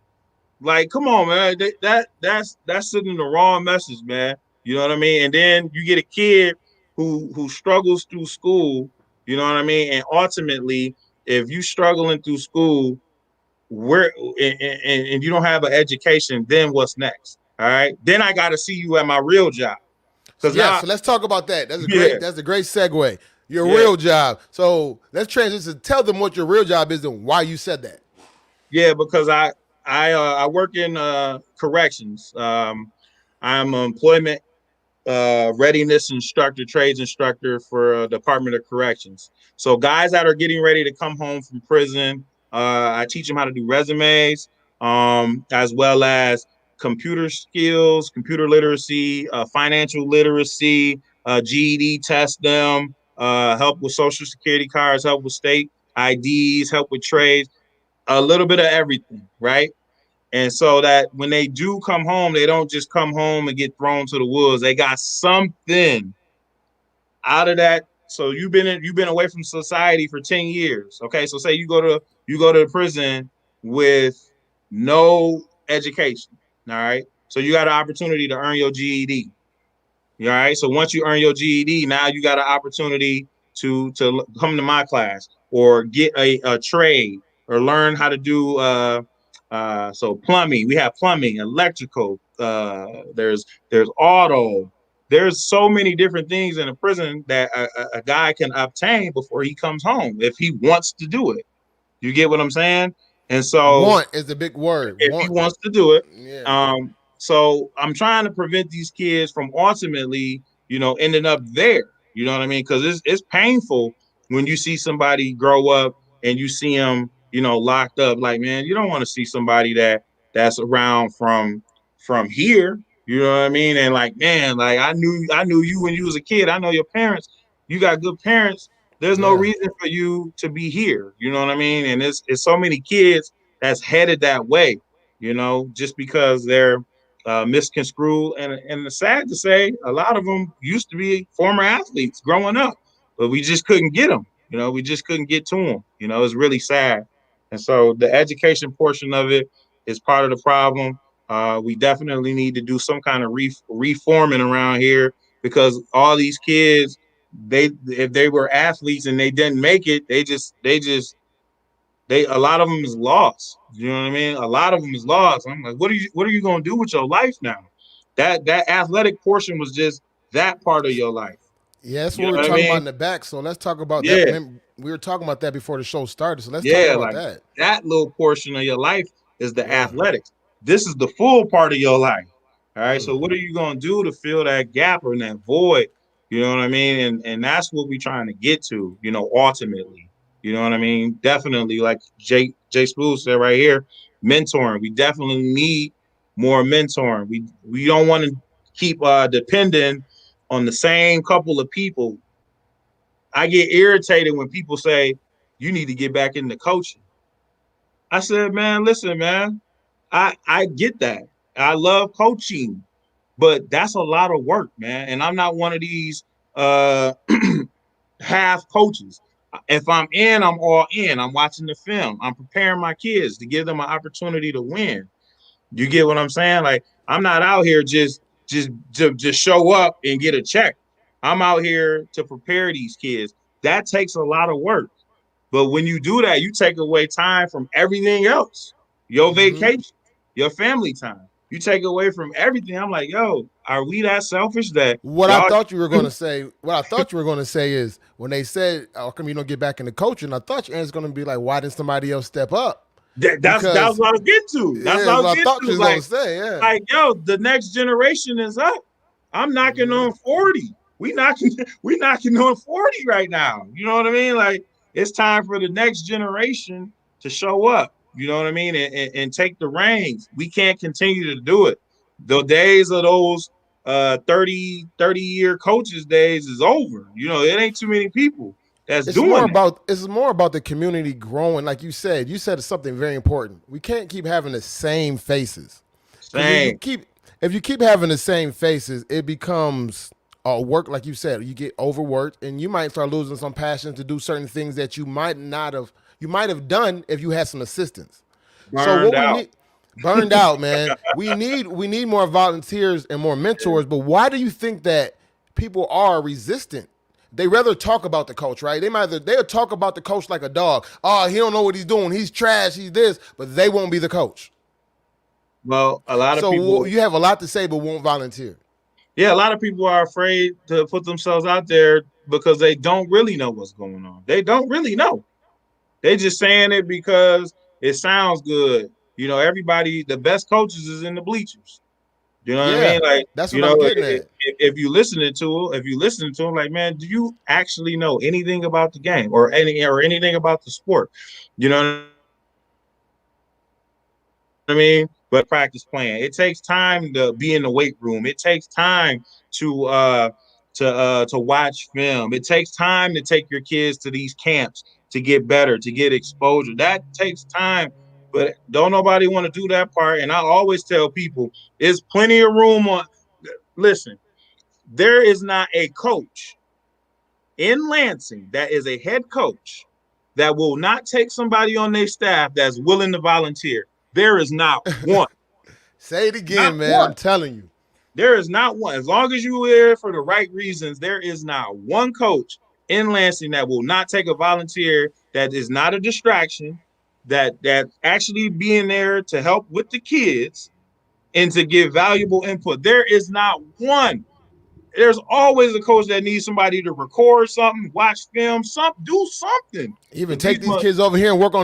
Like, come on, man. That's sending the wrong message, man. You know what I mean? And then you get a kid who struggles through school. You know what I mean? And ultimately, if you struggling through school, where and you don't have an education, then what's next? All right. Then I got to see you at my real job because Yeah, now, so let's talk about that. yeah, That's a great segue. Your yeah, real job. So let's transition. Tell them what your real job is and why you said that. yeah. Because I work in corrections. I'm an employment readiness instructor, trades instructor for Department of Corrections. So guys that are getting ready to come home from prison, I teach them how to do resumes, as well as computer skills, computer literacy, financial literacy, GED test them, help with social security cards, help with state IDs, help with trades, a little bit of everything, right? And so that when they do come home, they don't just come home and get thrown to the wolves. They got something out of that. So you've been away from society for 10 years. Okay. So say you go to prison with no education. All right. So you got an opportunity to earn your GED. All right. So once you earn your GED, now you got an opportunity to come to my class or get a trade or learn how to do so plumbing. We have plumbing, electrical. There's auto. There's so many different things in a prison that a guy can obtain before he comes home if he wants to do it. You get what I'm saying? And so Want is the big word. if he Want. wants to do it. Yeah. So I'm trying to prevent these kids from ultimately, ending up there. You know what I mean? Because it's painful when you see somebody grow up and you see them, locked up. Like, man, you don't want to see somebody that's around from here. You know what I mean? And like, man, like I knew you when you was a kid. I know your parents. You got good parents. There's no Yeah. reason for you to be here. You know what I mean? And it's so many kids that's headed that way, just because they're misconstrued. And it's sad to say, a lot of them used to be former athletes growing up, but we just couldn't get them. We just couldn't get to them. It's really sad. And so the education portion of it is part of the problem. We definitely need to do some kind of reforming around here because all these kids if they were athletes and they didn't make it, they a lot of them is lost. You know what I mean? A lot of them is lost. I'm like, what are you gonna do with your life now? That athletic portion was just that part of your life. Yeah, that's You what we know were what I talking about mean? in the back. So let's talk about that. Yeah, We were talking about that before the show started. So let's talk yeah, about like that. that little portion of your life is the Yeah. athletics. This is the full part of your life. All right. So what are you gonna do to fill that gap or that void? You know what I mean? And that's what we're trying to get to, ultimately. You know what I mean? Definitely, like Jay Spool said right here, mentoring. We definitely need more mentoring. We don't want to keep depending on the same couple of people. I get irritated when people say, you need to get back into coaching. I said, man, listen, man, I get that. I love coaching, but that's a lot of work, man. And I'm not one of these uh half coaches. If I'm in, I'm all in. I'm watching the film. I'm preparing my kids to give them an opportunity to win. You get what I'm saying? Like I'm not out here just show up and get a check. I'm out here to prepare these kids. That takes a lot of work. But when you do that, you take away time from everything else. Your vacation, your family time. You take away from everything. I'm like, yo, are we that selfish that What I y'all thought you were going to say, what I thought you were going to say is when they said, "How come you don't get back into coaching?" I thought your answer was going to be like, "Why didn't somebody else step up?" that's Because what I was getting to. That's yeah, what I that's was what I getting thought you to. was going to say. Yeah. Like, yo, the next generation is up. I'm knocking on 40. We knocking on 40 right now. You know what I mean? Like it's time for the next generation to show up. You know what I mean? And take the reins. We can't continue to do it. The days of those 30-year coaches days is over. It ain't too many people that's doing that. It's more about the community growing. Like you said something very important. We can't keep having the same faces because Same. if you keep having the same faces, it becomes work. Like you said, you get overworked, and you might start losing some passion to do certain things that you might have done if you had some assistance. So Burned what we out. need burned out, man. We need more volunteers and more mentors. But why do you think that people are resistant? They rather talk about the coach, right? They'll talk about the coach like a dog. Oh, he don't know what he's doing. He's trash. He's this, but they won't be the coach. Well, a lot of So people you have a lot to say, but won't volunteer. yeah, a lot of people are afraid to put themselves out there because they don't really know what's going on. They don't really know. They just saying it because it sounds good. Everybody, the best coaches is in the bleachers. You know what I Yeah, mean? Like, that's what I'm getting at. if you listening to them, like, man, do you actually know anything about the game or anything about the sport? You know what I mean? But practice plan. It takes time to be in the weight room. It takes time to to watch film. It takes time to take your kids to these camps to get better, to get exposure. That takes time, but don't nobody want to do that part. And I always tell people, there's plenty of room on. Listen, there is not a coach in Lansing that is a head coach that will not take somebody on their staff that's willing to volunteer. There is not one. Say it Not again, man. I'm one. telling you. There is not one. As long as you're there for the right reasons, there is not one coach in Lansing that will not take a volunteer that is not a distraction, that actually being there to help with the kids and to give valuable input. There is not one. There's always a coach that needs somebody to record something, watch film, do something. Even Because take these kids over here and work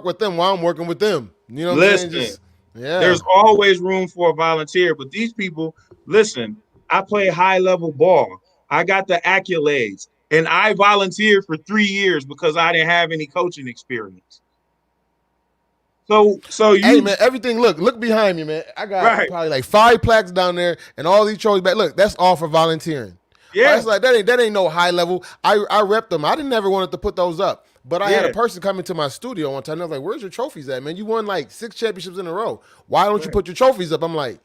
with them while I'm working with them. You know what I'm saying? listen, Just yeah. there's always room for a volunteer, but these people, listen, I play high level ball. I got the accolades, and I volunteered for 3 years because I didn't have any coaching experience. So Hey you man, everything look behind me, man. I got right, probably like 5 plaques down there and all these trophies back. Look, that's all for volunteering. yeah, That's like that ain't no high level. I rep them. I didn't never wanted to put those up. But I had a yeah, person come into my studio one time and I was like, "Where's your trophies at, man? You won like 6 championships in a row. Why don't you right, put your trophies up?" I'm like,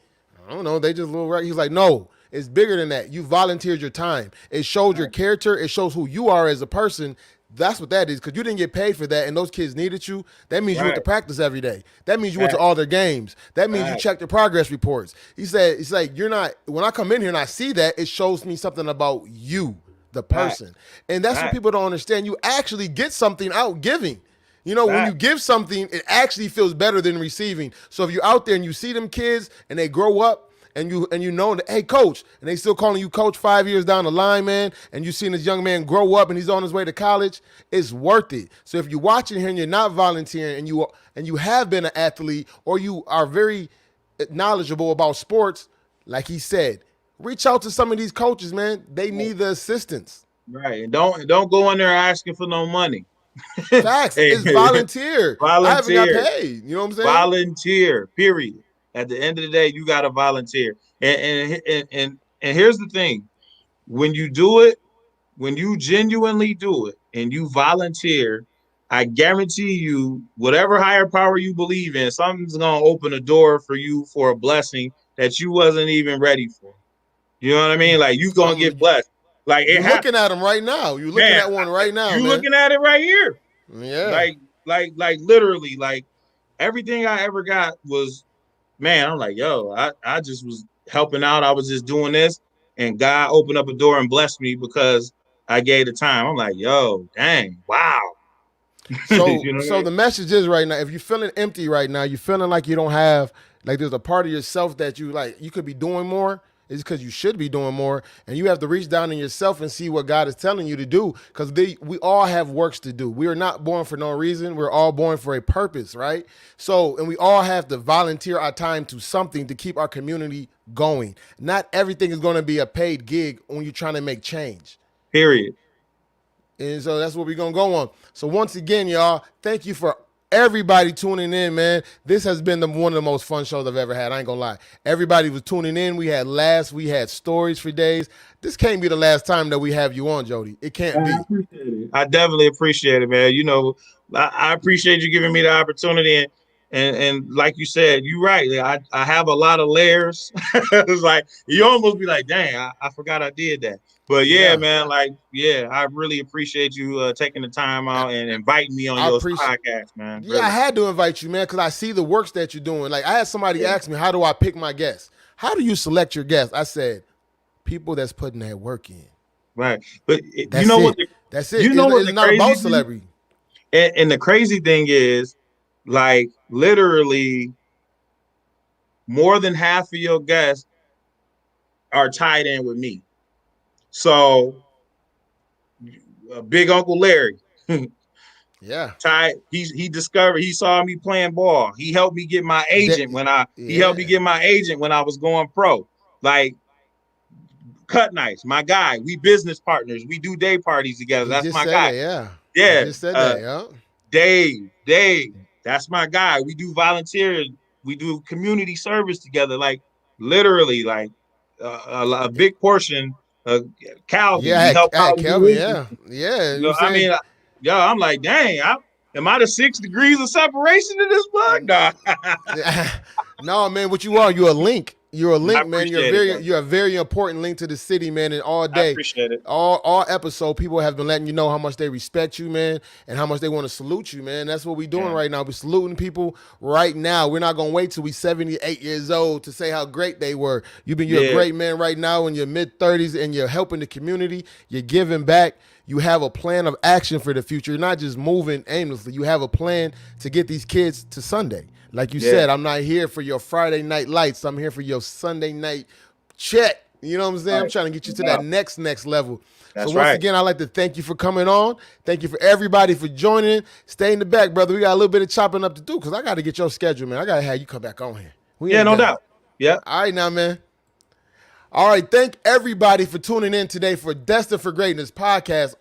"I don't know. They just little right." He's like, "No, it's bigger than that. You volunteered your time. It shows your right, character. It shows who you are as a person. That's what that is. Because you didn't get paid for that, and those kids needed you. That means you went to right, practice every day. That means you went to right, all their games. That means you right, checked their progress reports." He said, "It's like you're not. When I come in here and I see that, it shows me something about you. the Right. person. And that's what Right. people don't understand. You actually get something out giving. You know, when Right. you give something, it actually feels better than receiving. So if you're out there and you see them kids and they grow up and you know that, hey, coach, and they still calling you coach 5 years down the line, man, and you seen this young man grow up and he's on his way to college, it's worth it. So if you're watching here and you're not volunteering and you have been an athlete or you are very knowledgeable about sports, like he said, reach out to some of these coaches, man. They need the assistance. Right. And don't go in there asking for no money. Facts. Hey, It's volunteer. I haven't got volunteer. paid. You know what I'm saying? Volunteer. Period. At the end of the day, you got to volunteer. And here's the thing: when you do it, when you genuinely do it, and you volunteer, I guarantee you, whatever higher power you believe in, something's gonna open a door for you for a blessing that you wasn't even ready for. You know what I mean? Like you gonna get blessed. Like it You're happened. looking at them right now. You're looking Man, at one right now, you man. looking at it right here. Yeah. Like literally, like everything I ever got was, man, I'm like, yo, I just was helping out. I was just doing this, and God opened up a door and blessed me because I gave the time. I'm like, yo, dang, wow. So You know what I so mean? the message is right now, if you're feeling empty right now, you're feeling like you don't have, like there's a part of yourself that you could be doing more, it's because you should be doing more. And you have to reach down in yourself and see what God is telling you to do. Because we all have works to do. We are not born for no reason. We're all born for a purpose, right? So, and we all have to volunteer our time to something to keep our community going. Not everything is going to be a paid gig when you're trying to make change. Period. And so that's what we're going to go on. So once again, y'all, thank you for everybody tuning in, man. This has been one of the most fun shows I've ever had. I ain't going to lie. Everybody was tuning in. We had laughs. We had stories for days. This can't be the last time that we have you on, Jodie. It can't I be. appreciate it. I definitely appreciate it, man. You know, I appreciate you giving me the opportunity. And like you said, you're right. I have a lot of layers. It's like you almost be like, dang, I forgot I did that. But yeah, Yeah. man, like, yeah, I really appreciate you taking the time out and inviting me on I your appreciate podcast, man. Yeah, I Really. had to invite you, man, because I see the works that you're doing. Like, I had somebody ask me, how do I pick my guests? How do you select your guests? I said, people that's putting that work in. Right. But That's it. That's it. you know what It's the not crazy about thing? celebrity. And the crazy thing is, like, literally more than half of your guests are tied in with me. So Big Uncle Larry, Yeah. he saw me playing ball. He helped me get my agent he helped me Yeah. get my agent when I was going pro. Like Cut Nice, my guy. We business partners. We do day parties together. He That's just my said guy. that, yeah. He Yeah. just said that, yeah. Dave, that's my guy. We do volunteer. We do community service together. Like literally, like a big portion of Calvin. Yeah, We help I had Calvin do Kelvin, his. yeah. Yeah. You You know, I saying mean, yo, I'm like, dang, am I the 6 degrees of separation in this book? Nah. no, man, what you are, you're a link. You're a I link, man. appreciate it, bro. You're a very important link to the city, man. And all I day, appreciate it. all episode, people have been letting you know how much they respect you, man, and how much they want to salute you, man. That's what we're doing Yeah. right now. We're saluting people right now. We're not gonna wait till we 78 years old to say how great they were. You're a great man right now in your mid-30s, and you're helping the community. You're giving back. You have a plan of action for the future. You're not just moving aimlessly. You have a plan to get these kids to Sunday. Like you said, I'm not here for your Friday night lights. I'm here for your Sunday night check. You know what I'm saying? I'm trying to get you to that next level. That's so once right. again, I'd like to thank you for coming on. Thank you for everybody for joining. Stay in the back, brother. We got a little bit of chopping up to do because I got to get your schedule, man. I got to have you come back on here. Yeah, no doubt. Yeah. All right now, man. All right, thank everybody for tuning in today for Destined for Greatness podcast.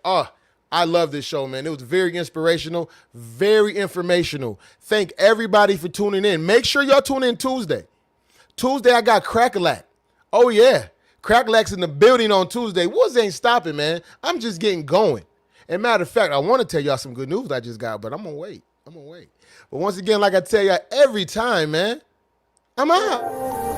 I love this show, man. It was very inspirational, very informational. Thank everybody for tuning in. Make sure y'all tune in Tuesday. Tuesday, I got Crackalack. Oh, yeah. Crackalack's in the building on Tuesday. Woods ain't stopping, man. I'm just getting going. And matter of fact, I want to tell y'all some good news I just got, but I'm going to wait. But once again, like I tell y'all every time, man, I'm out.